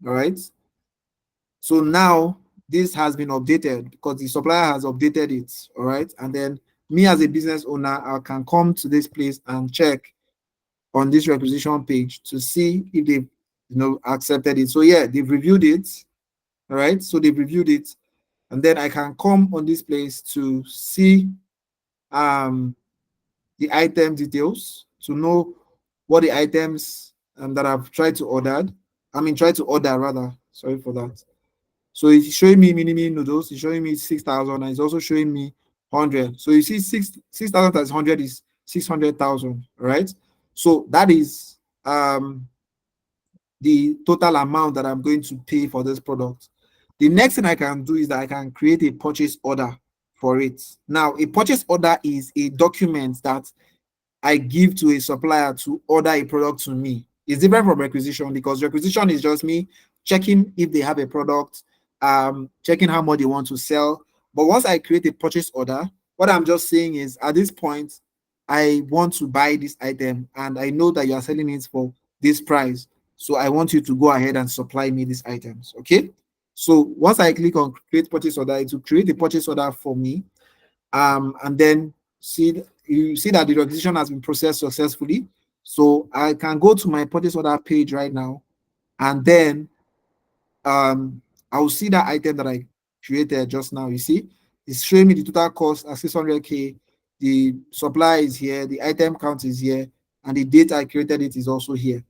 Speaker 1: All right. So now this has been updated because the supplier has updated it. All right. And then me as a business owner, I can come to this place and check on this requisition page to see if they've accepted it. So yeah, they've reviewed it. All right. So they've reviewed it. And then I can come on this place to see the item details to know what the items that I've tried to order. Try to order rather. Sorry for that. So it's showing me mini noodles. It's showing me 6,000, and it's also showing me 100. So you see 6,000 times 100 is 600,000, right? So that is the total amount that I'm going to pay for this product. The next thing I can do is that I can create a purchase order for it. Now, a purchase order is a document that I give to a supplier to order a product to me. It's different from requisition because requisition is just me checking if they have a product, checking how much they want to sell. But once I create a purchase order, what I'm just saying is at this point, I want to buy this item and I know that you are selling it for this price. So I want you to go ahead and supply me these items. Okay. So once I click on create purchase order, it will create a purchase order for me. And then you see that the requisition has been processed successfully. So I can go to my purchase order page right now, and then I'll see that item that I created just now. You see, it's showing me the total cost at 600K. The supply is here, the item count is here, and the date I created it is also here.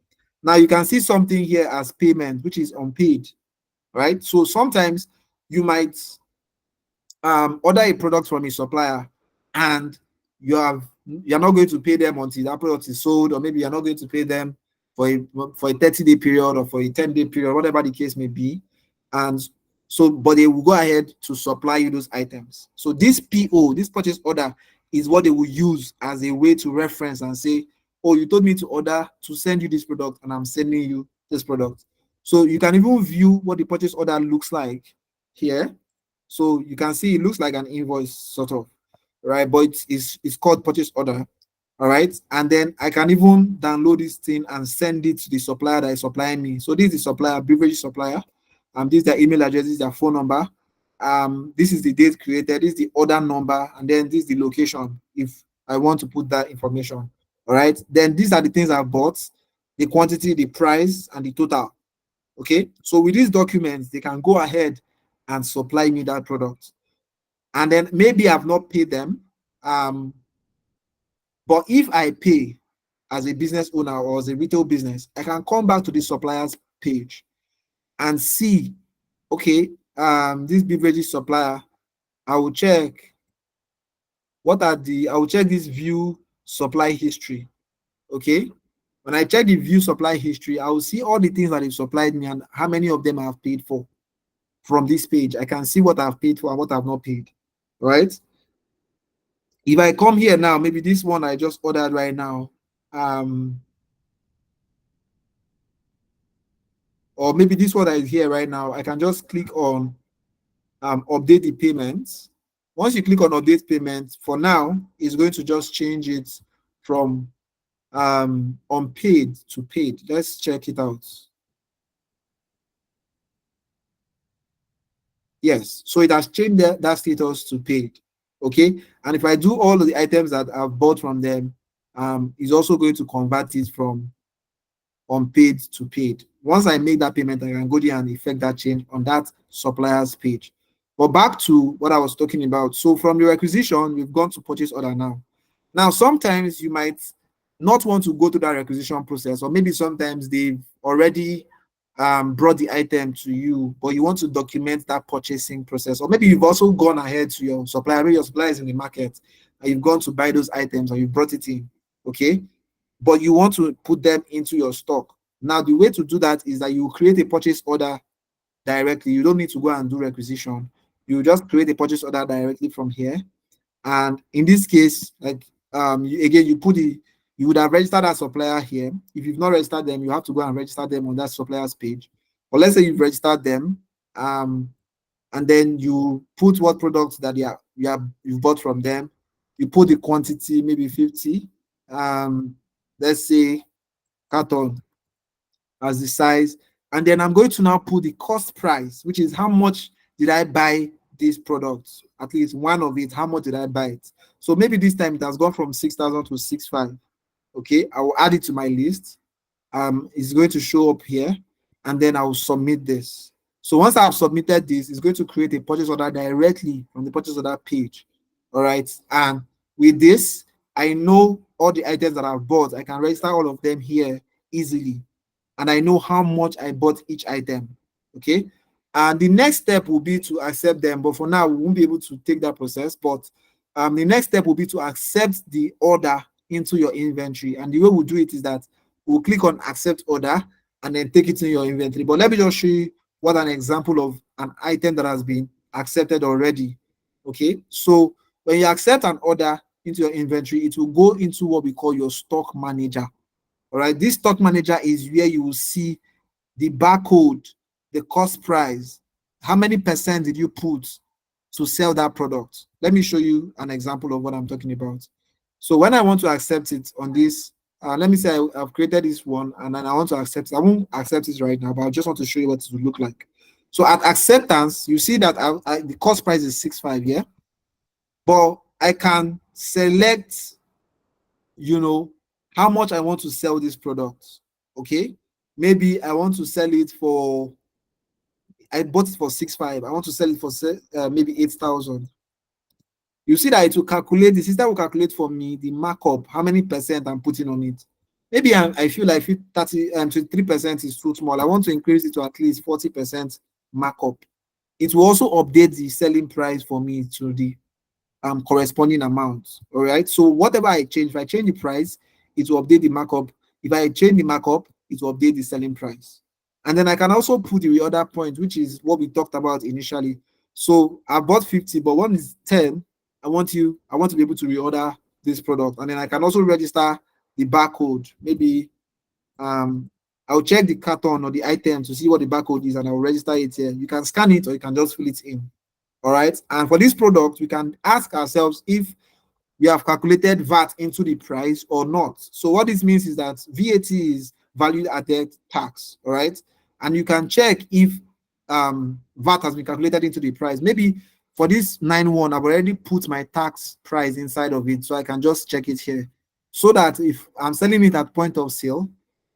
Speaker 1: Now you can see something here as payment, which is unpaid, right? So sometimes you might order a product from a supplier and you're not going to pay them until that product is sold, or maybe you're not going to pay them for a 30-day period or for a 10-day period, whatever the case may be. And so, but they will go ahead to supply you those items. So this PO, this purchase order, is what they will use as a way to reference and say, oh, you told me to order to send you this product and I'm sending you this product. So you can even view what the purchase order looks like here. So you can see it looks like an invoice, sort of, right? But it's called purchase order, all right? And then I can even download this thing and send it to the supplier that is supplying me. So this is the supplier, beverage supplier. This is their email address, this is their phone number. This is the date created, this is the order number, and then this is the location if I want to put that information. All right. Then these are the things I bought, the quantity, the price, and the total. Okay, so with these documents, they can go ahead and supply me that product. And then maybe I've not paid them. But if I pay as a business owner or as a retail business, I can come back to the suppliers page and see, okay, this beverages supplier, I will check I will check this view supply history. Okay. When I check the view supply history, I will see all the things that they've supplied me and how many of them I have paid for from this page. I can see what I've paid for and what I've not paid. Right. If I come here now, maybe this one I just ordered right now, um, or maybe this one that is here right now, I can just click on update the payments. Once you click on update payment, for now, it's going to just change it from unpaid to paid. Let's check it out. Yes, so it has changed that status to paid. Okay, and if I do all of the items that I've bought from them, it's also going to convert it from unpaid to paid. Once I make that payment, I can go there and effect that change on that supplier's page. But back to what I was talking about. So from your requisition, we've gone to purchase order now. Now, sometimes you might not want to go through that requisition process, or maybe sometimes they've already brought the item to you, but you want to document that purchasing process. Or maybe you've also gone ahead to your supplier, maybe your supplier is in the market, and you've gone to buy those items and you brought it in. Okay, but you want to put them into your stock. Now, the way to do that is that you create a purchase order directly. You don't need to go and do requisition. You just create a purchase order directly from here. And in this case, like again, you would have registered that supplier here. If you've not registered them, you have to go and register them on that supplier's page. But let's say you've registered them, and then you put what products that you've bought from them. You put the quantity, maybe 50. Let's say carton as the size, and then I'm going to now put the cost price, which is how much did I buy these products, at least one of it, how much did I buy it. So maybe this time it has gone from 6,000 to 6,500. Okay, I will add it to my list. It's going to show up here, and then I will submit this. So once I have submitted this, it's going to create a purchase order directly from the purchase order page. All right, and with this, I know all the items that I've bought. I can register all of them here easily, and I know how much I bought each item. Okay, and the next step will be to accept them. But for now, we won't be able to take that process. But the next step will be to accept the order into your inventory. And the way we'll do it is that we'll click on accept order and then take it in your inventory. But let me just show you what an example of an item that has been accepted already. Okay, so when you accept an order into your inventory, it will go into what we call your stock manager. All right, this stock manager is where you will see the barcode, the cost price, how many percent did you put to sell that product. Let me show you an example of what I'm talking about. So when I want to accept it on this, let me say I've created this one and then I want to accept it. I won't accept it right now, but I just want to show you what it will look like. So at acceptance, you see that the cost price is 6,500, yeah? But I can select, how much I want to sell this product. Okay, maybe I want to sell it for, I bought it for 6,500. I want to sell it for maybe 8,000. You see that it will calculate, the system will calculate for me the markup, how many percent I'm putting on it. Maybe I feel like 23% is too small. I want to increase it to at least 40% markup. It will also update the selling price for me to the corresponding amount. All right. So whatever I change, if I change the price, it will update the markup. If I change the markup, it will update the selling price. And then I can also put the reorder point, which is what we talked about initially. So I bought 50, but one is 10. I want to be able to reorder this product. And then I can also register the barcode. Maybe I'll check the carton or the item to see what the barcode is, and I'll register it here. You can scan it or you can just fill it in. All right. And for this product, we can ask ourselves if we have calculated VAT into the price or not. So what this means is that VAT is value added tax. All right. And you can check if VAT has been calculated into the price. Maybe for this 9-1, I've already put my tax price inside of it. So I can just check it here. So that if I'm selling it at point of sale,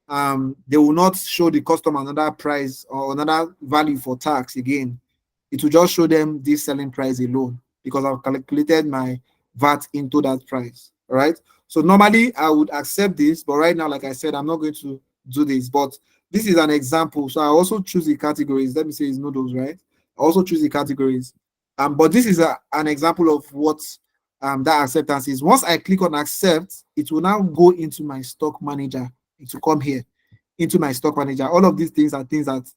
Speaker 1: they will not show the customer another price or another value for tax again. It will just show them this selling price alone because I've calculated my VAT into that price. All right. So normally I would accept this, but right now, like I said, I'm not going to do this. But this is an example. So I also choose the categories. Let me say it's noodles, right? I also choose the categories. But this is an example of what that acceptance is. Once I click on accept, it will now go into my stock manager. It will come here into my stock manager. All of these things are things that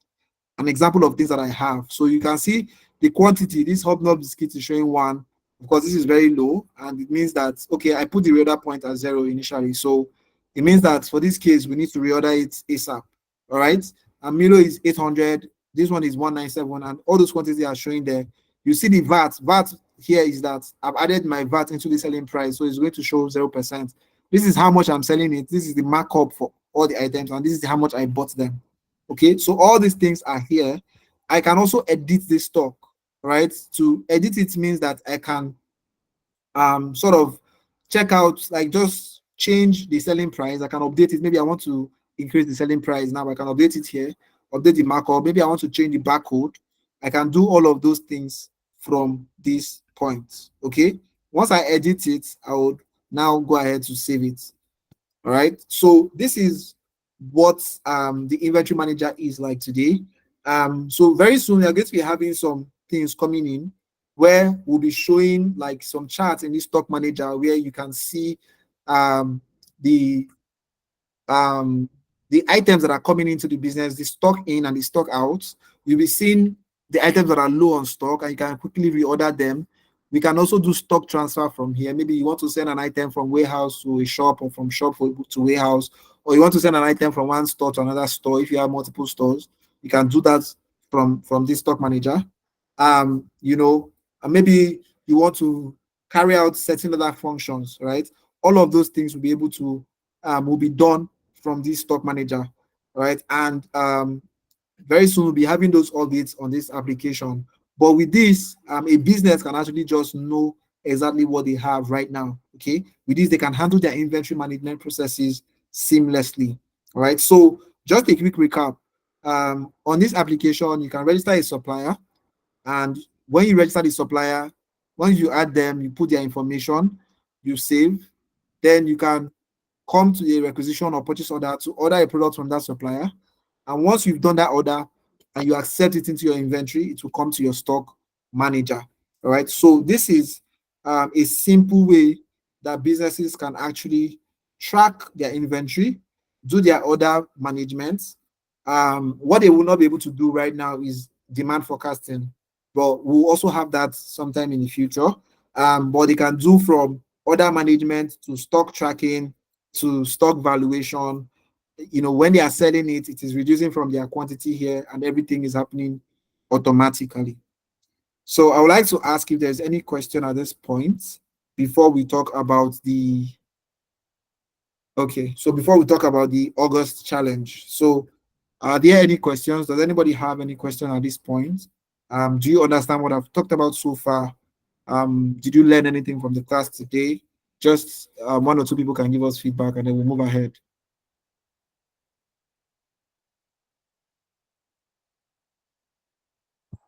Speaker 1: an example of things that I have. So you can see the quantity. This hobnob biscuit is showing one because this is very low, and it means that okay, I put the reorder point at 0 initially. So it means that for this case, we need to reorder it ASAP. All right. And Milo is 800. This one is 197, and all those quantities are showing there. You see the VAT. VAT here is that I've added my VAT into the selling price, so it's going to show 0%. This is how much I'm selling it. This is the markup for all the items, and this is how much I bought them. Okay, so all these things are here. I can also edit this stock, right? To edit it means that I can sort of check out, like just change the selling price. I can update it. Maybe I want to increase the selling price now. I can update it here, update the markup. Maybe I want to change the barcode. I can do all of those things from this point. Okay. Once I edit it, I would now go ahead to save it. All right. So this is what the inventory manager is like today. So very soon we are going to be having some things coming in where we'll be showing like some charts in this stock manager where you can see um, the um, the items that are coming into the business, the stock in and the stock out. You'll be seeing the items that are low on stock and you can quickly reorder them. We can also do stock transfer from here. Maybe you want to send an item from warehouse to a shop or from shop to warehouse, or you want to send an item from one store to another store. If you have multiple stores, you can do that from this stock manager. And maybe you want to carry out certain other functions, right? All of those things will be able to will be done from this stock manager, right? And very soon we'll be having those audits on this application. But with this, a business can actually just know exactly what they have right now. Okay, with this, they can handle their inventory management processes seamlessly. All right. So just a quick recap. On this application, you can register a supplier, and when you register the supplier, once you add them, you put their information, you save, then you can come to a requisition or purchase order to order a product from that supplier. And once you've done that order and you accept it into your inventory, it will come to your stock manager. All right. So this is a simple way that businesses can actually track their inventory, do their order management. What they will not be able to do right now is demand forecasting, but we'll also have that sometime in the future. But they can do from order management to stock tracking to stock valuation. When they are selling it, it is reducing from their quantity here and everything is happening automatically. So I would like to ask if there's any question at this point before we talk about the August challenge. So are there any questions? Does anybody have any question at this point? Do you understand what I've talked about so far? Did you learn anything from the class today? Just one or two people can give us feedback and then we'll move ahead.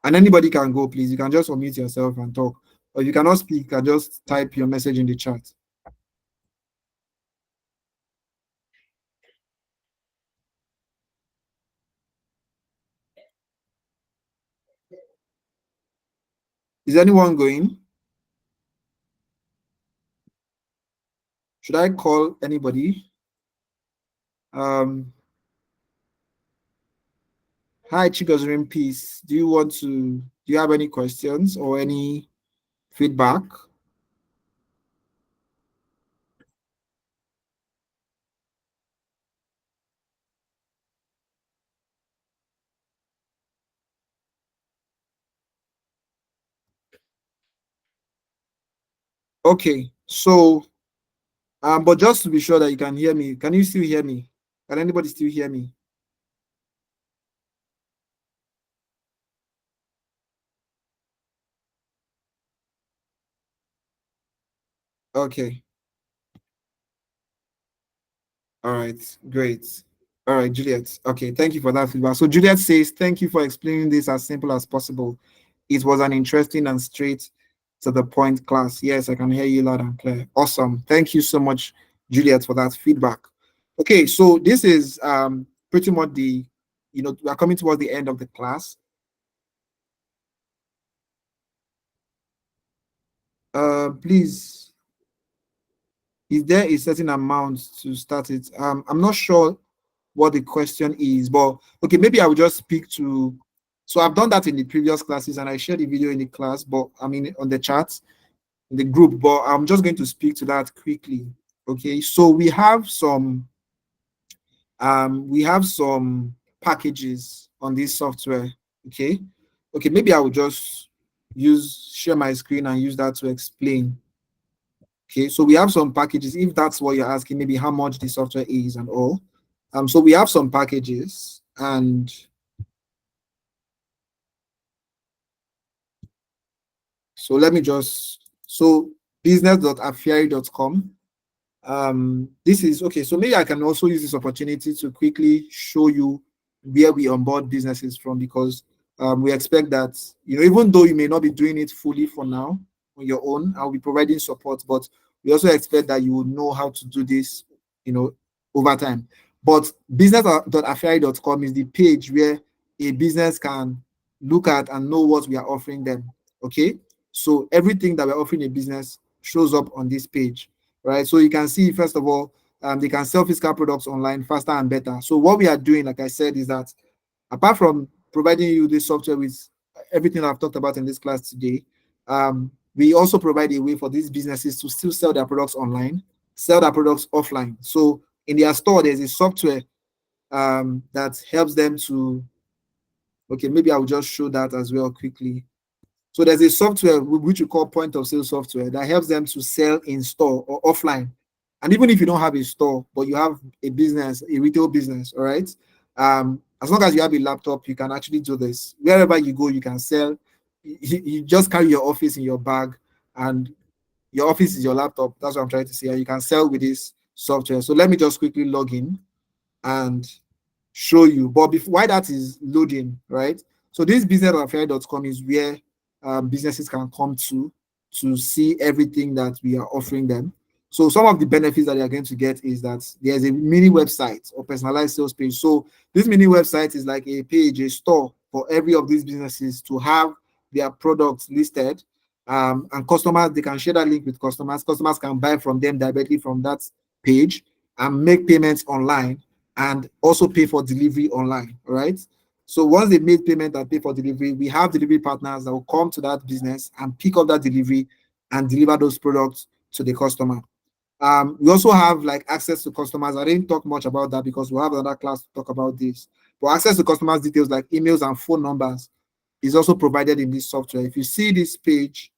Speaker 1: And anybody can go, please. You can just unmute yourself and talk. Or if you cannot speak, you can just type your message in the chat. Is anyone going? Should I call anybody? Um, Hi, Chigozurin Peace. Do you have any questions or any feedback? Okay, so but just to be sure that you can hear me, can you still hear me? Can anybody still hear me? Okay. All right, great. All right, Juliet. Okay, thank you for that feedback. So Juliet says, thank you for explaining this as simple as possible. It was an interesting and straight to the point class. Yes, I can hear you loud and clear. Awesome. Thank you so much, Juliet, for that feedback. Okay, so this is pretty much the, we are coming towards the end of the class. Please, is there a certain amount to start it? I'm not sure what the question is, but okay, maybe I will just speak to. So I've done that in the previous classes, and I shared the video in the class, but I mean on the chat in the group. But I'm just going to speak to that quickly. Okay, so we have some packages on this software. Okay, okay, maybe I will just use share my screen and use that to explain. Okay, so we have some packages. If that's what you're asking, maybe how much the software is and all. So we have some packages, and so let me just so business.afiari.com. This is okay. So maybe I can also use this opportunity to quickly show you where we onboard businesses from, because we expect that, even though you may not be doing it fully for now on your own, I'll be providing support, but we also expect that you will know how to do this, over time. But business.afiari.com is the page where a business can look at and know what we are offering them. Okay, so everything that we're offering a business shows up on this page, right? So you can see, first of all, they can sell physical products online faster and better. So what we are doing, like I said, is that apart from providing you this software with everything I've talked about in this class today, we also provide a way for these businesses to still sell their products online, sell their products offline. So in their store, there's a software that helps them to. Okay, maybe I'll just show that as well quickly. So there's a software which we call point of sale software that helps them to sell in store or offline. And even if you don't have a store, but you have a business, a retail business, all right? As long as you have a laptop, you can actually do this. Wherever you go, you can sell. You just carry your office in your bag, and your office is your laptop. That's what I'm trying to say. And you can sell with this software. So let me just quickly log in and show you. But before, why that is loading, right? So this business.affair.com is where businesses can come to see everything that we are offering them. So some of the benefits that they are going to get is that there's a mini website or personalized sales page. So this mini website is like a page, a store for every of these businesses to have their products listed. And customers, they can share that link with customers. Customers can buy from them directly from that page and make payments online and also pay for delivery online, right? So once they made payment and pay for delivery, we have delivery partners that will come to that business and pick up that delivery and deliver those products to the customer. We also have like access to customers. I didn't talk much about that because we'll have another class to talk about this. But access to customers' details like emails and phone numbers is also provided in this software. If you see this page,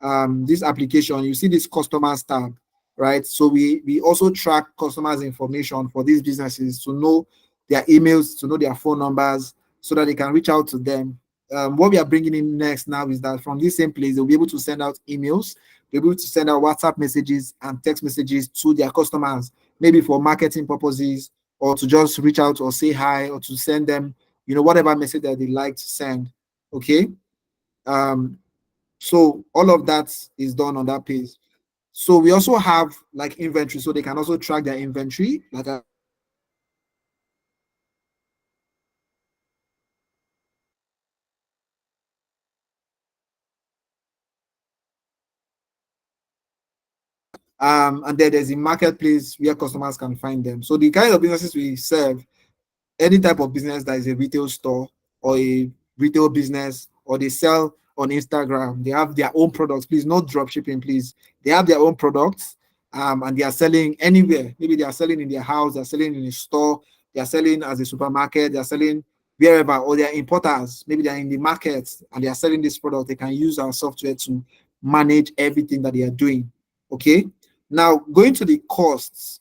Speaker 1: this application, you see this customers tab, right? So we also track customers' information for these businesses to know their emails, to know their phone numbers, so that they can reach out to them. What we are bringing in next now is that from this same place, they'll be able to send out emails, they'll be able to send out WhatsApp messages and text messages to their customers, maybe for marketing purposes, or to just reach out or say hi, or to send them, whatever message that they like to send. Okay. Um, so all of that is done on that page. So we also have like inventory, so they can also track their inventory. And then there's a marketplace where customers can find them. So the kind of businesses we serve, any type of business that is a retail store or a retail business, or they sell on Instagram, they have their own products. Please, not drop shipping, please. They have their own products, and they are selling anywhere. Maybe they are selling in their house, they're selling in a store, they are selling as a supermarket, they are selling wherever, or they are importers. Maybe they are in the market and they are selling this product. They can use our software to manage everything that they are doing. Okay. Now, going to the costs.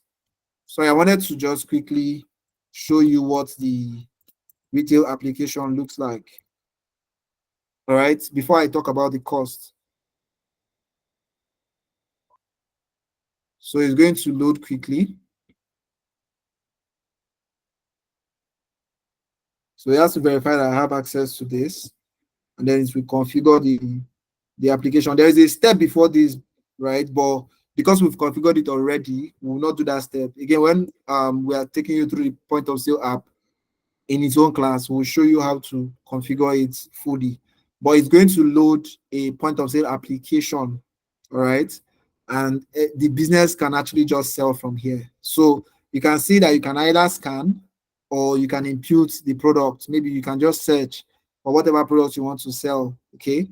Speaker 1: So I wanted to just quickly show you what the retail application looks like. All right, before I talk about the cost. So it's going to load quickly. So it has to verify that I have access to this, and then it will configure the application. There is a step before this, right? But because we've configured it already, we will not do that step again. When we are taking you through the point of sale app in its own class, we'll show you how to configure it fully. But it's going to load a point of sale application, all right? And the business can actually just sell from here. So you can see that you can either scan or you can impute the product. Maybe you can just search for whatever products you want to sell. Okay.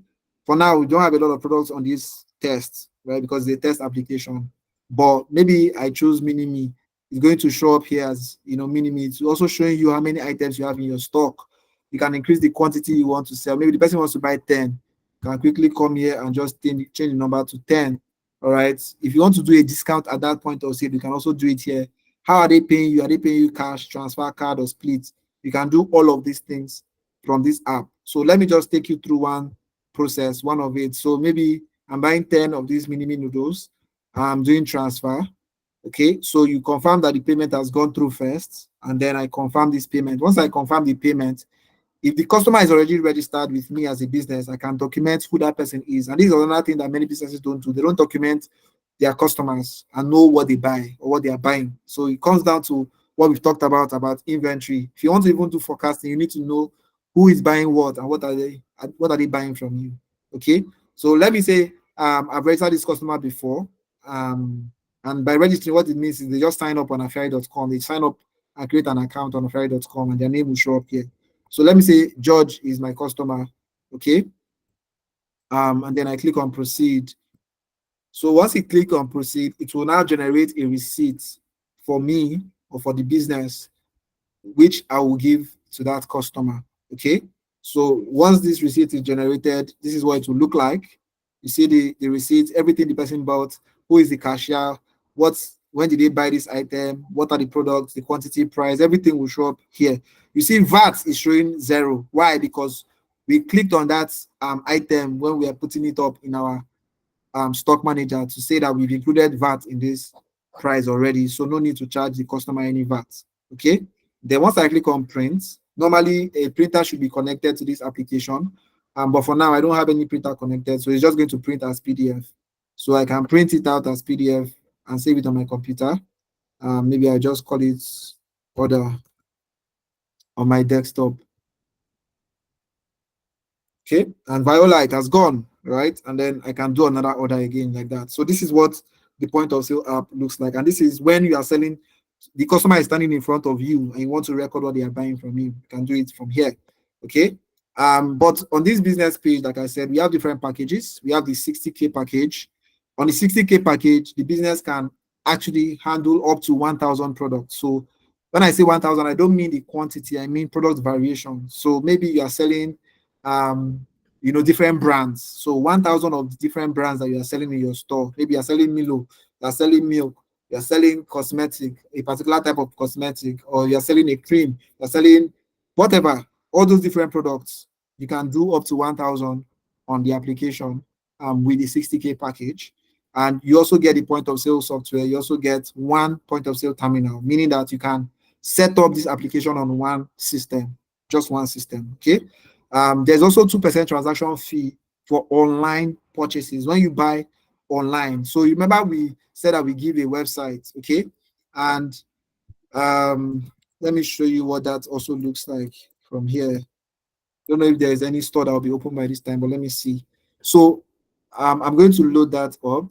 Speaker 1: For now, we don't have a lot of products on this test, right? Because the test application. But maybe I choose mini me. It's going to show up here as mini me. It's also showing you how many items you have in your stock. You can increase the quantity you want to sell. Maybe the person wants to buy 10. You can quickly come here and just change the number to 10. All right. If you want to do a discount at that point of sale, you can also do it here. How are they paying you? Are they paying you cash, transfer, card, or split? You can do all of these things from this app. So let me just take you through one process, one of it. So maybe I'm buying 10 of these mini noodles. I'm doing transfer. Okay, so you confirm that the payment has gone through first, and then I confirm this payment. Once I confirm the payment, if the customer is already registered with me as a business, I can document who that person is. And this is another thing that many businesses don't do. They don't document their customers and know what they buy or what they are buying. So it comes down to what we've talked about inventory. If you want to even do forecasting, you need to know who is buying what and what are they buying from you. Okay. So let me say I've registered this customer before. And by registering, what it means is they just sign up on Afiari.com. They sign up and create an account on Afiari.com and their name will show up here. So let me say George is my customer. Okay. And then I click on proceed. So once you click on proceed, it will now generate a receipt for me or for the business, which I will give to that customer. Okay. So once this receipt is generated, this is what it will look like. You see the receipt, everything the person bought, who is the cashier, when did they buy this item, what are the products, the quantity, price, everything will show up here. You see VAT is showing 0. Why? Because we clicked on that item when we are putting it up in our stock manager to say that we've included VAT in this price already, so no need to charge the customer any VAT. Okay. Then once I click on print, normally a printer should be connected to this application, but for now I don't have any printer connected, so it's just going to print as PDF. So I can print it out as PDF and save it on my computer. Maybe I just call it order on my desktop. Okay, and Viola, it has gone, right? And then I can do another order again like that. So this is what the point of sale app looks like. And this is when you are selling, the customer is standing in front of you and you want to record what they are buying from you. You can do it from here. Okay. But on this business page, like I said, we have different packages. We have the 60K package. On the 60K package, the business can actually handle up to 1,000 products. So when I say 1,000, I don't mean the quantity, I mean product variation. So maybe you are selling different brands. So 1,000 of the different brands that you are selling in your store. Maybe you're selling Milo, you're selling milk, you're selling cosmetic, a particular type of cosmetic, or you're selling a cream, you're selling whatever, all those different products. You can do up to 1,000 on the application with the 60K package. And you also get the point of sale software. You also get one point of sale terminal, meaning that you can set up this application on one system, just one system. Okay. There's also 2% transaction fee for online purchases when you buy online. So remember we said that we give a website, okay? And let me show you what that also looks like from here. Don't know if there is any store that will be open by this time, but let me see. So I'm going to load that up.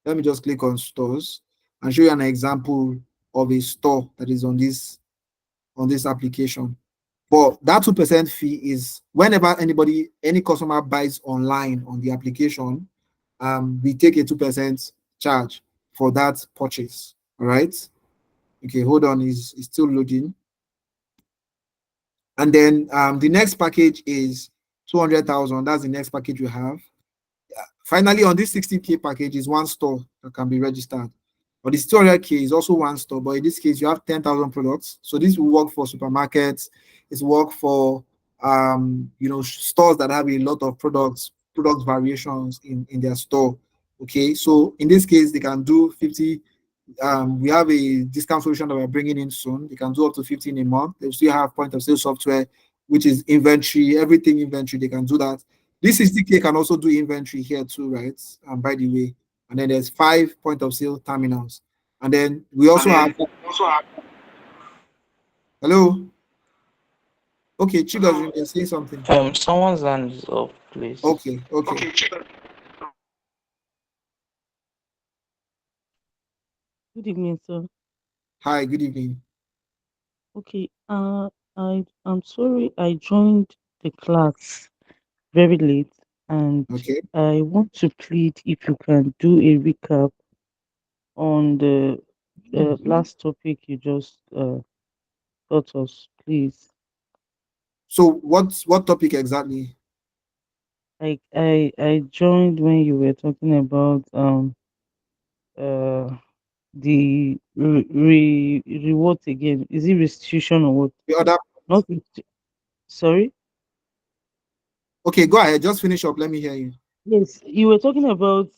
Speaker 1: Let me just click on stores and show you an example of a store that is on this application. But that 2% fee is whenever any customer buys online on the application, we take a 2% charge for that purchase. All right. Okay, hold on, is still loading. And then the next package is 200,000. That's the next package we have. Finally, on this 60K package is one store that can be registered. But the 200K is also one store, but in this case, you have 10,000 products. So this will work for supermarkets. It's work for stores that have a lot of product variations in their store. Okay, so in this case, they can do 50. We have a discount solution that we're bringing in soon. They can do up to 15 a month. They still have point of sale software, which is inventory, everything inventory. They can do that. This 60K can also do inventory here too, right? By the way, and then there's 5 point of sale terminals, and then we also have. Hello, okay, Chigos, you're saying something.
Speaker 3: Someone's hand is up, please.
Speaker 1: Okay, okay.
Speaker 2: Good evening, sir.
Speaker 1: Hi, good evening.
Speaker 2: Okay, I'm sorry I joined the class very late, and
Speaker 1: Okay,
Speaker 2: I want to plead if you can do a recap on the last topic you just taught us, please.
Speaker 1: so what topic exactly?
Speaker 2: I joined when you were talking about uh the reward again. Is it restitution or what?
Speaker 1: The other.
Speaker 2: Not sorry.
Speaker 1: Okay, go ahead. Just finish up. Let me hear you.
Speaker 2: Yes, you were talking about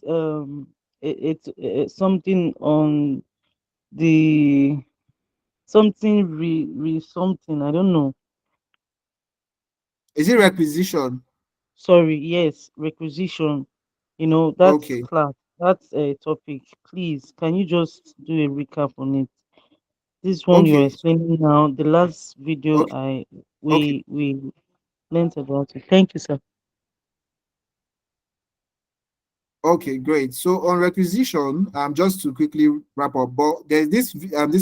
Speaker 2: something on the something re something. I don't know.
Speaker 1: Is it requisition?
Speaker 2: Sorry. Yes, requisition. That's
Speaker 1: Okay,
Speaker 2: class. That's a topic. Please, can you just do a recap on it? This one you're
Speaker 1: okay,
Speaker 2: explaining now. The last video
Speaker 1: okay,
Speaker 2: I
Speaker 1: okay.
Speaker 2: we learned about it. Thank you, sir.
Speaker 1: Okay, great. So on requisition, just to quickly wrap up, but there's this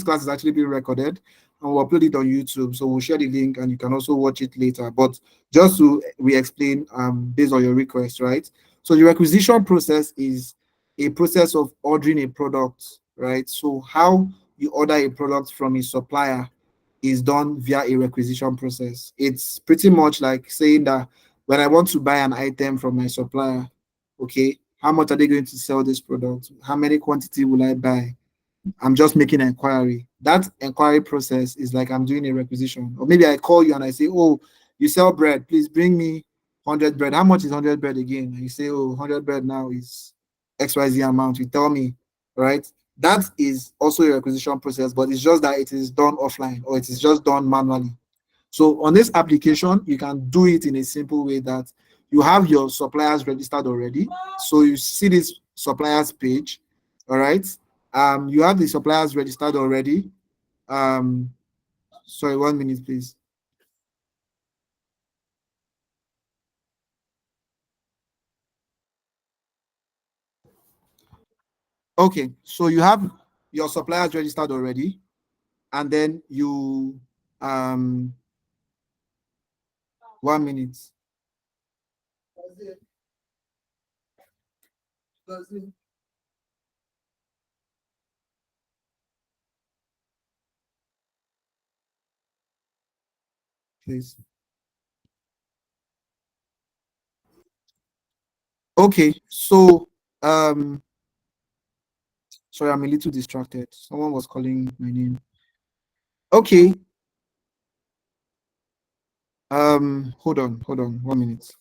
Speaker 1: class is actually being recorded and we'll upload it on YouTube. So we'll share the link and you can also watch it later. But just to re-explain based on your request, right? So the requisition process is a process of ordering a product, right? So how you order a product from a supplier is done via a requisition process. It's pretty much like saying that when I want to buy an item from my supplier, okay, how much are they going to sell this product? How many quantity will I buy? I'm just making an inquiry. That inquiry process is like I'm doing a requisition. Or maybe I call you and I say, oh, you sell bread. Please bring me 100 bread. How much is 100 bread again? And you say, oh, 100 bread now is XYZ amount. You tell me, right? That is also a requisition process, but it's just that it is done offline or it is just done manually. So on this application, you can do it in a simple way that you have your suppliers registered already. So you see this suppliers page, all right? You have the suppliers registered already. Um, sorry, 1 minute, please. Okay, so you have your suppliers registered already, and then you 1 minute, please. Okay, so sorry, I'm a little distracted. Someone was calling my name. Okay, hold on, 1 minute.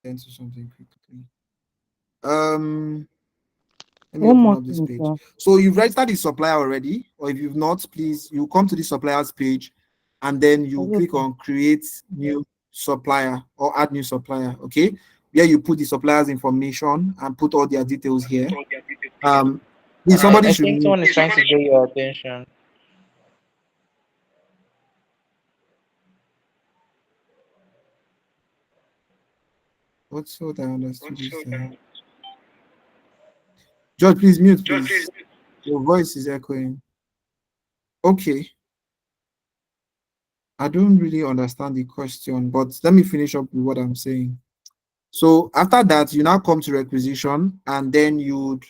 Speaker 1: Into something quickly. Um, Let me
Speaker 2: One
Speaker 1: open
Speaker 2: more
Speaker 1: up this
Speaker 2: thing,
Speaker 1: page.
Speaker 2: sir.
Speaker 1: So you've registered the supplier already, or if you've not, please you come to the suppliers page, and then you
Speaker 2: Yes,
Speaker 1: click
Speaker 2: sir.
Speaker 1: on create new supplier or add new supplier. Okay, where you put the supplier's information and put all their details here. Um, Please somebody
Speaker 3: I
Speaker 1: should
Speaker 3: think
Speaker 1: mute.
Speaker 3: someone is trying to get your attention.
Speaker 1: What's what I understood is George, please mute, please. Your voice is echoing. Okay, I don't really understand the question, but let me finish up with what I'm saying. So after that, you now come to requisition, and then you'd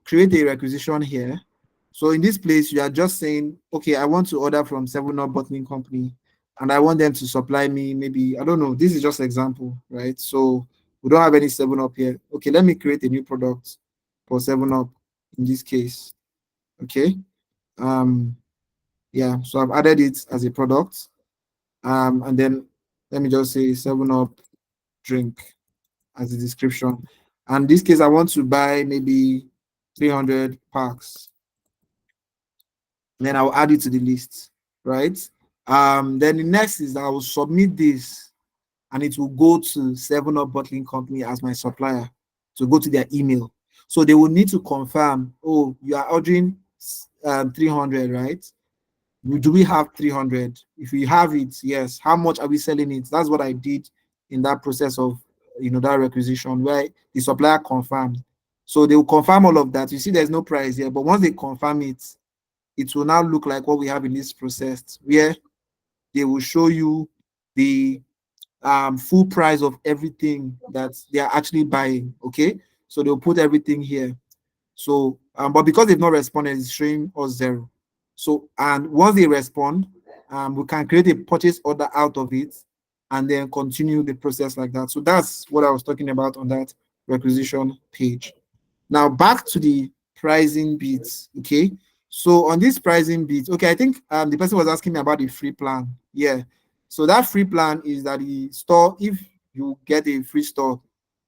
Speaker 1: create a requisition here. So in this place, you are just saying, okay, I want to order from 7 Up Bottling Company and I want them to supply me maybe, I don't know, this is just example, right? So we don't have any 7 Up here. Okay, let me create a new product for 7 Up in this case. Okay. Um, yeah, so I've added it as a product. And then let me just say 7 Up drink as the description. And in this case, I want to buy maybe 300 packs. Then I'll add it to the list, right? Then the next is I will submit this and it will go to 7 Up Bottling Company as my supplier to go to their email. So they will need to confirm, oh, you are ordering 300, right? Do we have 300? If we have it, yes. How much are we selling it? That's what I did in that process of, that requisition where the supplier confirmed. So they will confirm all of that. You see, there's no price here, but once they confirm it, it will now look like what we have in this process, where they will show you the full price of everything that they are actually buying. Okay, so they'll put everything here. So, but because they've not responded, it's showing us zero. So, and once they respond, we can create a purchase order out of it and then continue the process like that. So that's what I was talking about on that requisition page. Now back to the pricing bits. Okay. So on this pricing bit, okay, I think the person was asking me about the free plan. Yeah. So that free plan is that the store, if you get a free store,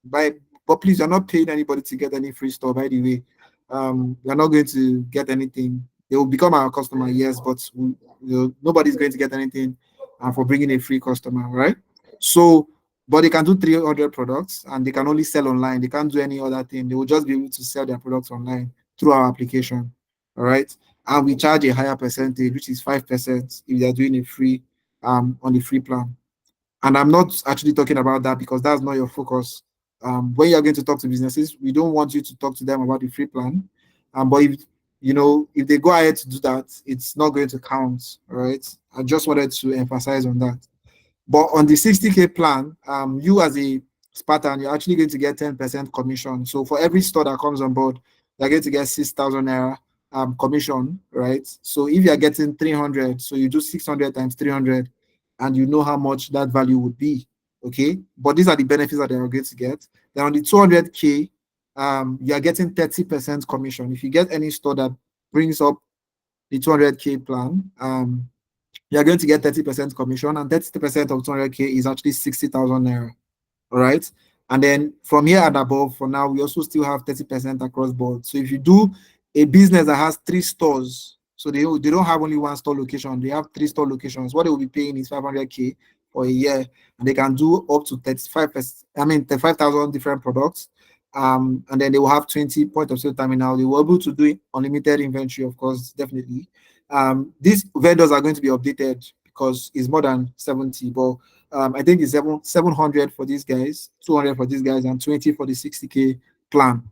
Speaker 1: by but please, you're not paying anybody to get any free store, by the way. You're not going to get anything. They will become our customer, yes, but nobody's going to get anything for bringing a free customer, right? So but they can do 300 products and they can only sell online. They can't do any other thing. They will just be able to sell their products online through our application. All right. And we charge a higher percentage, which is 5% if they're doing a free on the free plan. And I'm not actually talking about that because that's not your focus. When you're going to talk to businesses, we don't want you to talk to them about the free plan. But if they go ahead to do that, it's not going to count. All right. I just wanted to emphasize on that. But on the 60K plan, you as a Spartan, you're actually going to get 10% commission. So for every store that comes on board, you're going to get 6,000 naira commission, right? So if you're getting 300, so you do 600 times 300, and you know how much that value would be, okay? But these are the benefits that they are going to get. Then on the 200K, you're getting 30% commission. If you get any store that brings up the 200K plan, you're going to get 30% commission, and 30% of 200K is actually 60,000 naira. All right. And then from here and above, for now, we also still have 30% across board. So if you do a business that has 3 stores, so they don't have only one store location, they have 3 store locations. What they will be paying is 500K for a year, and they can do up to 35%, 35,000 different products. And then they will have 20 point of sale terminal. They will be able to do unlimited inventory, of course, definitely. These vendors are going to be updated because it's more than 70, but I think it's 700 for these guys, 200 for these guys, and 20 for the 60K plan.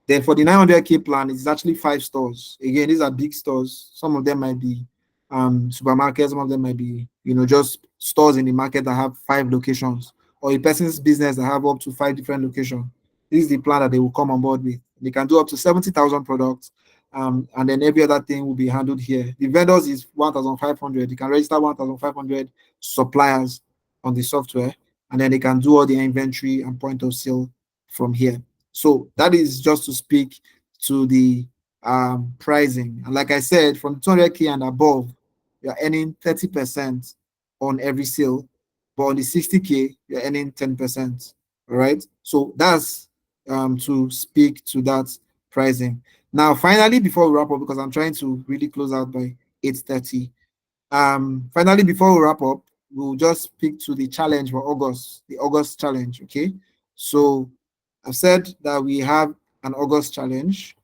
Speaker 1: Then for the 900K plan, it's actually 5 stores. Again, these are big stores. Some of them might be supermarkets, some of them might be, just stores in the market that have 5 locations, or a person's business that have up to 5 different locations. This is the plan that they will come on board with. They can do up to 70,000 products, and then every other thing will be handled here. The vendors is 1,500. You can register 1,500 suppliers on the software, and then they can do all the inventory and point of sale from here. So that is just to speak to the pricing. And like I said, from 200K and above, you're earning 30% on every sale, but on the 60K, you're earning 10%. All right. So that's to speak to that pricing. Now, finally, before we wrap up, because I'm trying to really close out by 8:30. Finally, before we wrap up, we'll just speak to the challenge for August, the August challenge. Okay. So I've said that we have an August challenge,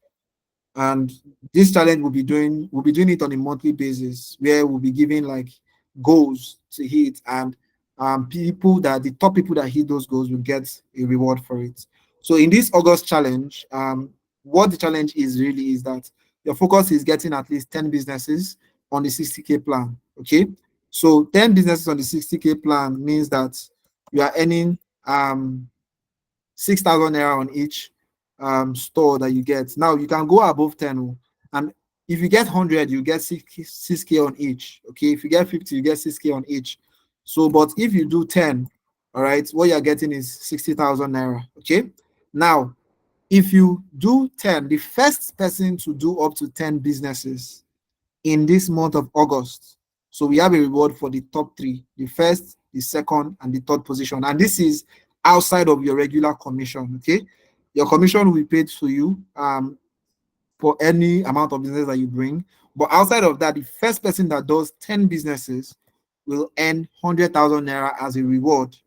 Speaker 1: and this challenge we'll be doing it on a monthly basis where we'll be giving like goals to hit, and the top people that hit those goals will get a reward for it. So in this August challenge, what the challenge is really is that your focus is getting at least 10 businesses on the 60K plan. Okay. So 10 businesses on the 60K plan means that you are earning 6,000 naira on each store that you get. Now you can go above 10, and If you get 100, you get 6K on each. Okay. If you get 50, you get 6K on each. So, but if you do 10, all right, what you're getting is 60,000 naira. Okay. Now, if you do 10, the first person to do up to 10 businesses in this month of August. So we have a reward for the top three, the first, the second, and the third position. And this is outside of your regular commission. Okay. Your commission will be paid to you for any amount of business that you bring. But outside of that, the first person that does 10 businesses will earn 100,000 naira as a reward.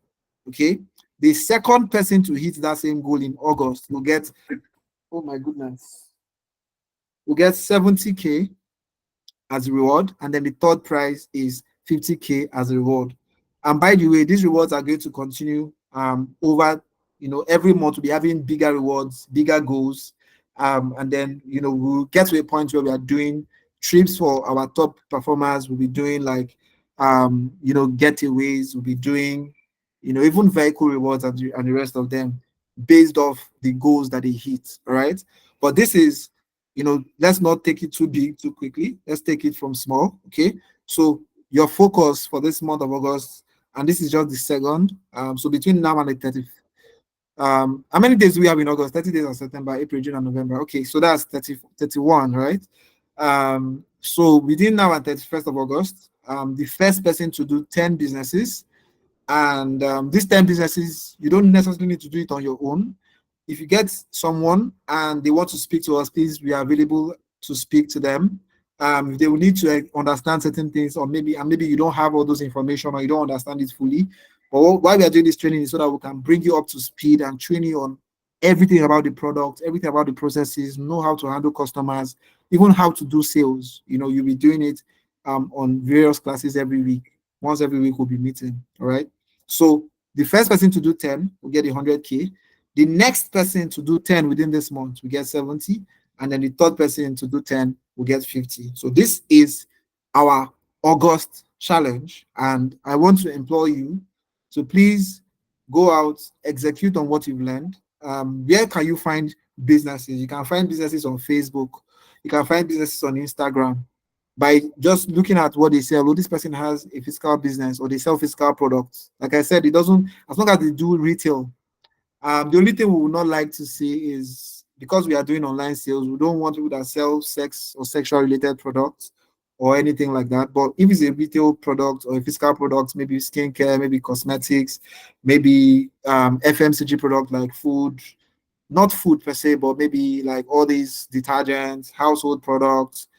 Speaker 1: Okay. The second person to hit that same goal in August will get, oh my goodness, will get 70K as a reward, and then the third prize is 50K as a reward. And by the way, these rewards are going to continue over, every month we'll be having bigger rewards, bigger goals. And then, we'll get to a point where we are doing trips for our top performers. We'll be doing like, getaways. We'll be doing, even vehicle rewards and the rest of them based off the goals that they hit. All right. But this is, let's not take it too big too quickly. Let's take it from small. Okay. So your focus for this month of August, and this is just the second. So between now and the 30th, how many days do we have in August? 30 days of September, April, June, and November. Okay, so that's 30, 31, right? So within now and 31st of August, the first person to do 10 businesses, and these 10 businesses, you don't necessarily need to do it on your own. If you get someone and they want to speak to us, please, we are available to speak to them. If they will need to understand certain things, or maybe you don't have all those information or you don't understand it fully. But why we are doing this training is so that we can bring you up to speed and train you on everything about the product, everything about the processes, know how to handle customers, even how to do sales. You'll be doing it on various classes every week. Once every week we'll be meeting. All right. So the first person to do 10 will get 100K. The next person to do 10 within this month will get 70. And then the third person to do 10 will get 50. So this is our August challenge. And I want to implore you to please go out, execute on what you've learned. Where can you find businesses? You can find businesses on Facebook. You can find businesses on Instagram by just looking at what they sell. Oh, this person has a physical business or they sell physical products. Like I said, it doesn't, as long as they do retail. The only thing we would not like to see is, because we are doing online sales, we don't want people that sell sex or sexual related products or anything like that. But if it's a retail product or a physical product, maybe skincare, maybe cosmetics, maybe FMCG product like food, not food per se, but maybe like all these detergents, household products,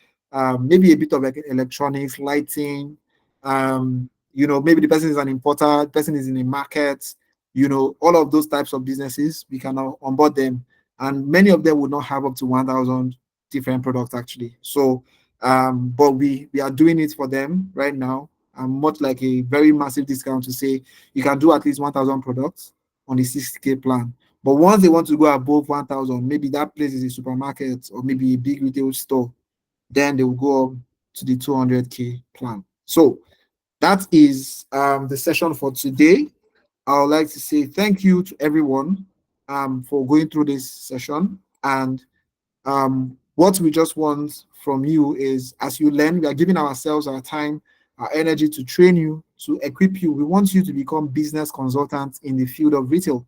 Speaker 1: maybe a bit of like electronics, lighting. Maybe the person is an importer, the person is in a market. All of those types of businesses, we can now onboard them, and many of them would not have up to 1,000 different products actually. So, but we are doing it for them right now, and much like a very massive discount to say you can do at least 1,000 products on the 60K plan. But once they want to go above 1,000, maybe that place is a supermarket or maybe a big retail store, then they will go up to the 200K plan. So that is the session for today. I would like to say thank you to everyone for going through this session. And what we just want from you is, as you learn, we are giving ourselves our time, our energy to train you, to equip you. We want you to become business consultants in the field of retail.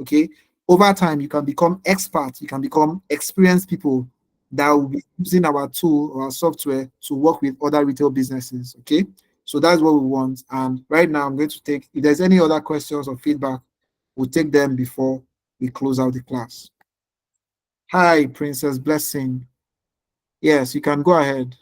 Speaker 1: Okay. Over time, you can become experts, you can become experienced people that will be using our tool or our software to work with other retail businesses. Okay. So that's what we want. And right now, I'm going to take, if there's any other questions or feedback, we'll take them before we close out the class. Hi, Princess Blessing. Yes, you can go ahead.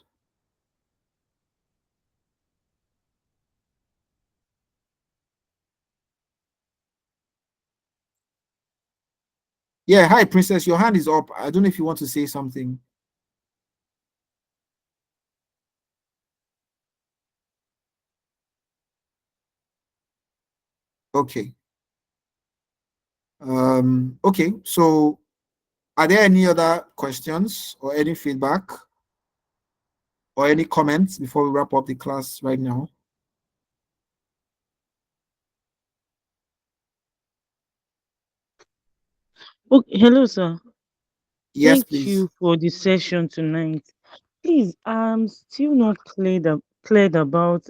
Speaker 1: Yeah, hi, Princess. Your hand is up. I don't know if you want to say something. Okay. Okay. So, are there any other questions or any feedback or any comments before we wrap up the class right now?
Speaker 2: Okay, hello, sir.
Speaker 1: Yes,
Speaker 2: Thank
Speaker 1: please.
Speaker 2: you for the session tonight. Please, I'm still not cleared about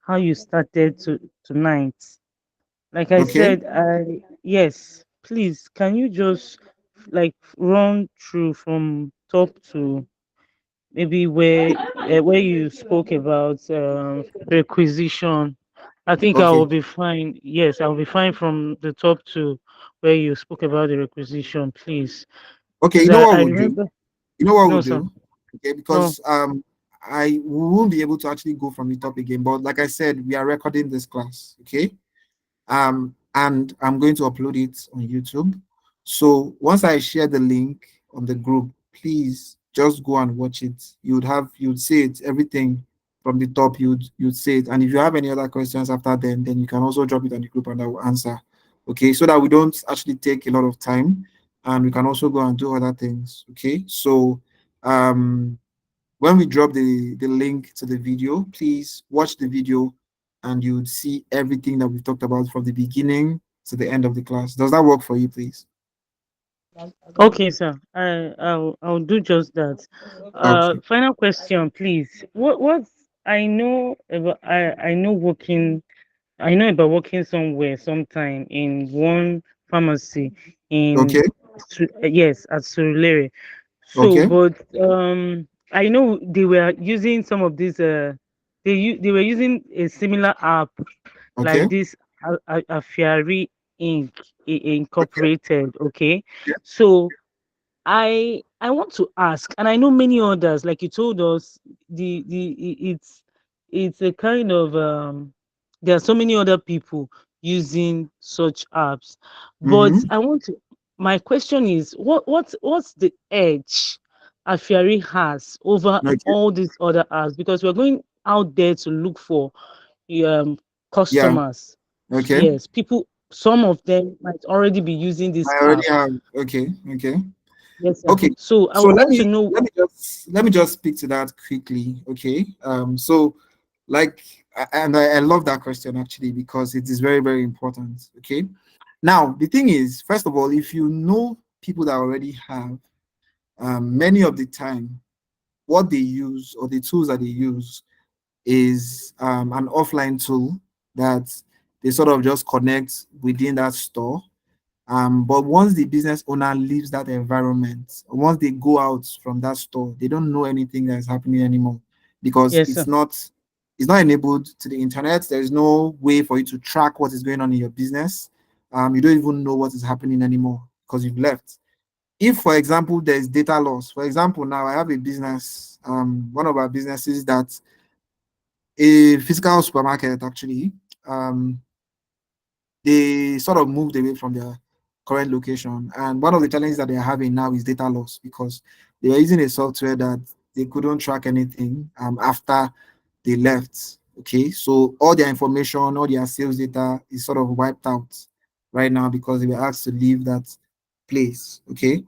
Speaker 2: how you started tonight. Like I
Speaker 1: Okay.
Speaker 2: said, I yes, please, can you just like run through from top to maybe where you spoke about requisition. I think I
Speaker 1: Okay.
Speaker 2: will be fine. Yes, I'll be fine from the top to where you spoke about the requisition, please.
Speaker 1: Okay.
Speaker 2: Because
Speaker 1: You know what
Speaker 2: I
Speaker 1: we'll do?
Speaker 2: remember.
Speaker 1: You know what we'll
Speaker 2: No, sir.
Speaker 1: do? Okay,
Speaker 2: No.
Speaker 1: because I won't be able to actually go from the top again. But like I said, we are recording this class. Okay. And I'm going to upload it on YouTube. So once I share the link on the group, please just go and watch it. You'd see it, everything from the top, you'd see it. And if you have any other questions after then you can also drop it on the group and I will answer. Okay, so that we don't actually take a lot of time and we can also go and do other things. Okay, so um when we drop the link to the video, please watch the video and you would see everything that we've talked about from the beginning to the end of the class. Does that work for you, please?
Speaker 2: Okay, sir. I'll do just that.
Speaker 1: Okay.
Speaker 2: Final question, please. What I know about I know working. I know about working somewhere sometime in one pharmacy
Speaker 1: Okay.
Speaker 2: in yes, at Surulere. So,
Speaker 1: Okay.
Speaker 2: but I know they were using some of these. They were using a similar app
Speaker 1: Okay.
Speaker 2: like this Afiari Inc.
Speaker 1: Okay.
Speaker 2: Incorporated. Okay,
Speaker 1: Yeah.
Speaker 2: so I want to ask, and I know many others, like you told us, it's a kind of there are so many other people using such apps, but
Speaker 1: Mm-hmm.
Speaker 2: I want to. My question is, what's the edge Afiari has over
Speaker 1: Okay.
Speaker 2: all these other apps? Because we're going out there to look for um
Speaker 1: Yeah.
Speaker 2: customers.
Speaker 1: Okay.
Speaker 2: Yes, people. Some of them might already be using this
Speaker 1: I
Speaker 2: app.
Speaker 1: already have. Okay. Okay.
Speaker 2: Yes, sir.
Speaker 1: Okay.
Speaker 2: So I
Speaker 1: So
Speaker 2: would want to know.
Speaker 1: let me just speak to that quickly. Okay. So like and I love that question actually because it is very, very important. Okay. Now the thing is, first of all, if you know people that already have many of the time what they use or the tools that they use is an offline tool that they sort of just connect within that store. But once the business owner leaves that environment, once they go out from that store, they don't know anything that is happening anymore because
Speaker 2: Yes, sir.
Speaker 1: it's not enabled to the internet. There is no way for you to track what is going on in your business. You don't even know what is happening anymore because you've left. If, for example, there's data loss, for example, now I have a business, one of our businesses that a physical supermarket actually. They sort of moved away from their current location. And one of the challenges that they are having now is data loss because they were using a software that they couldn't track anything after they left. Okay, so all their information, all their sales data is sort of wiped out right now because they were asked to leave that place. Okay,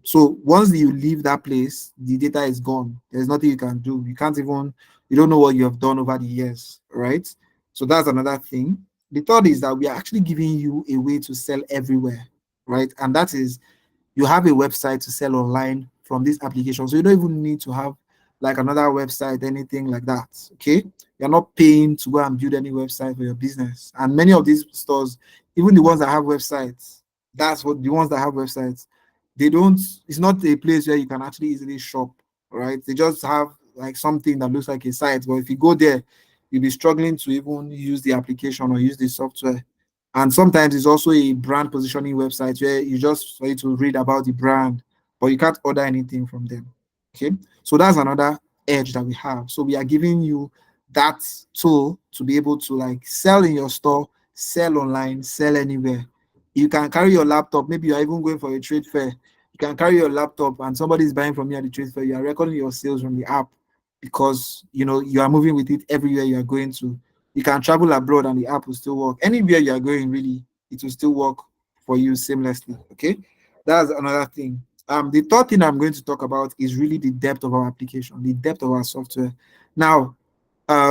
Speaker 1: so once you leave that place, the data is gone. There's nothing you can do. You don't know what you have done over the years, right? So that's another thing. The third is that we are actually giving you a way to sell everywhere, right? And that is you have a website to sell online from this application. So you don't even need to have like another website, anything like that. Okay. You're not paying to go and build any website for your business. And many of these stores, even the ones that have websites, that's what the ones that have websites, they don't, it's not a place where you can actually easily shop, right? They just have like something that looks like a site. But if you go there, you'll be struggling to even use the application or use the software. And sometimes it's also a brand positioning website where you just for you to read about the brand, but you can't order anything from them. Okay. So that's another edge that we have. So we are giving you that tool to be able to like sell in your store, sell online, sell anywhere. You can carry your laptop. Maybe you're even going for a trade fair. You can carry your laptop and somebody is buying from you at the trade fair. You are recording your sales from the app because you are moving with it everywhere you are going to. You can travel abroad and the app will still work. Anywhere you are going, really, it will still work for you seamlessly. Okay, that's another thing. The third thing I'm going to talk about is really the depth of our application, the depth of our software. Now,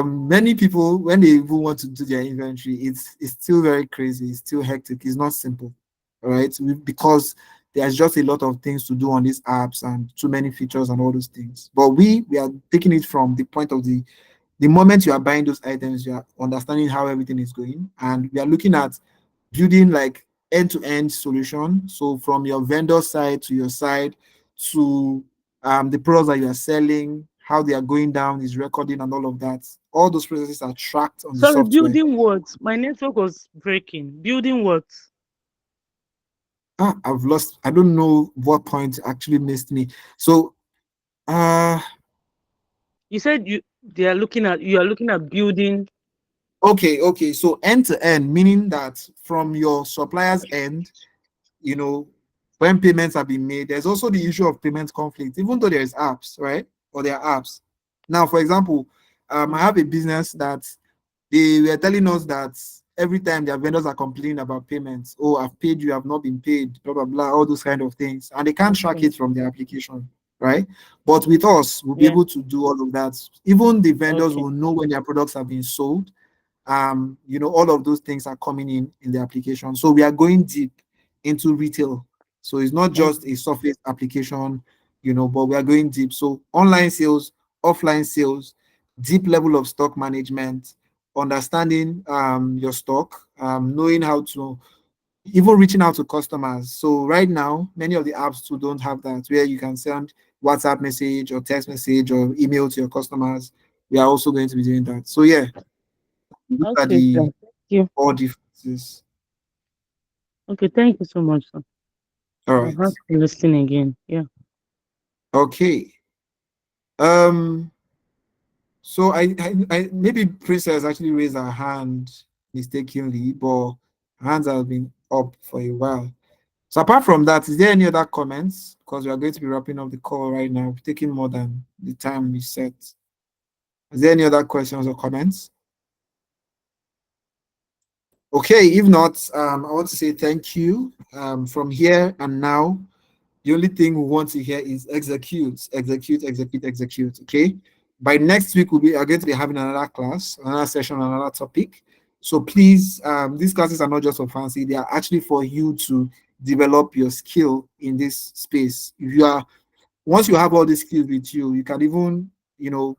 Speaker 1: many people when they even want to do their inventory, it's still very crazy, it's still hectic, it's not simple, all right? Because there's just a lot of things to do on these apps and too many features and all those things. But we are taking it from the point of the moment you are buying those items, you are understanding how everything is going, and we are looking at building like end-to-end solution. So from your vendor side to your side to the products that you are selling, how they are going down is recording and all of that. All those processes are tracked on the
Speaker 2: Sorry,
Speaker 1: software.
Speaker 2: building what? My network was breaking. Building what?
Speaker 1: I've lost. I don't know what point actually missed me. So uh
Speaker 2: You said you are looking at building.
Speaker 1: okay. So end to end, meaning that from your supplier's end, you know, when payments have been made, there's also the issue of payment conflict, even though there's apps, right? Or there are apps. Now, for example, I have a business that they were telling us that every time their vendors are complaining about payments, oh, I've paid you, I've not been paid, blah, blah, blah, all those kind of things. And they can't track
Speaker 2: Okay.
Speaker 1: it from their application, right? But with us, we'll be
Speaker 2: Yeah.
Speaker 1: able to do all of that. Even the vendors
Speaker 2: Okay.
Speaker 1: will know when their products have been sold. All of those things are coming in the application. So we are going deep into retail. So it's not
Speaker 2: Okay.
Speaker 1: just a surface application, but we are going deep. So online sales, offline sales, deep level of stock management, understanding your stock, knowing how to even reaching out to customers. So right now, many of the apps too don't have that, where you can send WhatsApp message or text message or email to your customers. We are also going to be doing that. So yeah, these are
Speaker 2: Okay, sir.
Speaker 1: the
Speaker 2: Thank you.
Speaker 1: all differences.
Speaker 2: Okay, thank you so much, sir.
Speaker 1: All
Speaker 2: I'll have
Speaker 1: right.
Speaker 2: to listen again. Yeah.
Speaker 1: Okay. Um. So I maybe Princess actually raised her hand mistakenly, but her hands have been up for a while. So apart from that, is there any other comments? Because we are going to be wrapping up the call right now, taking more than the time we set. Is there any other questions or comments? Okay, if not, I want to say thank you. From here and now, the only thing we want to hear is execute, execute, execute, execute. Okay. By next week, we are going to be having another class, another session, another topic. So please, these classes are not just for fancy, they are actually for you to develop your skill in this space. If you are once you have all these skills with you, you can even,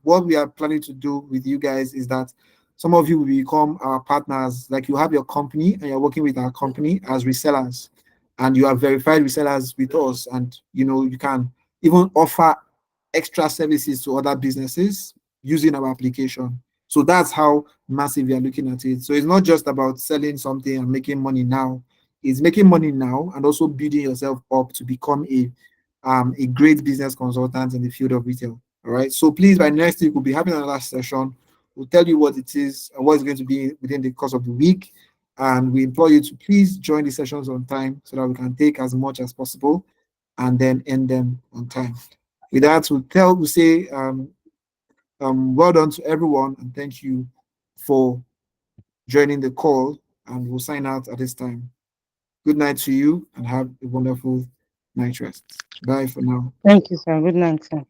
Speaker 1: what we are planning to do with you guys is that some of you will become our partners. Like you have your company and you're working with our company as resellers, and you are verified resellers with us, and you can even offer extra services to other businesses using our application. So that's how massive we are looking at it. So it's not just about selling something and making money now. It's making money now and also building yourself up to become a great business consultant in the field of retail. All right. So please, by next week, we'll be having another session. We'll tell you what it is and what it's going to be within the course of the week. And we implore you to please join the sessions on time so that we can take as much as possible and then end them on time. With that, we say well done to everyone and thank you for joining the call. And we'll sign out at this time. Good night to you and have a wonderful night rest. Bye for now.
Speaker 2: Thank you, sir. Good night, sir.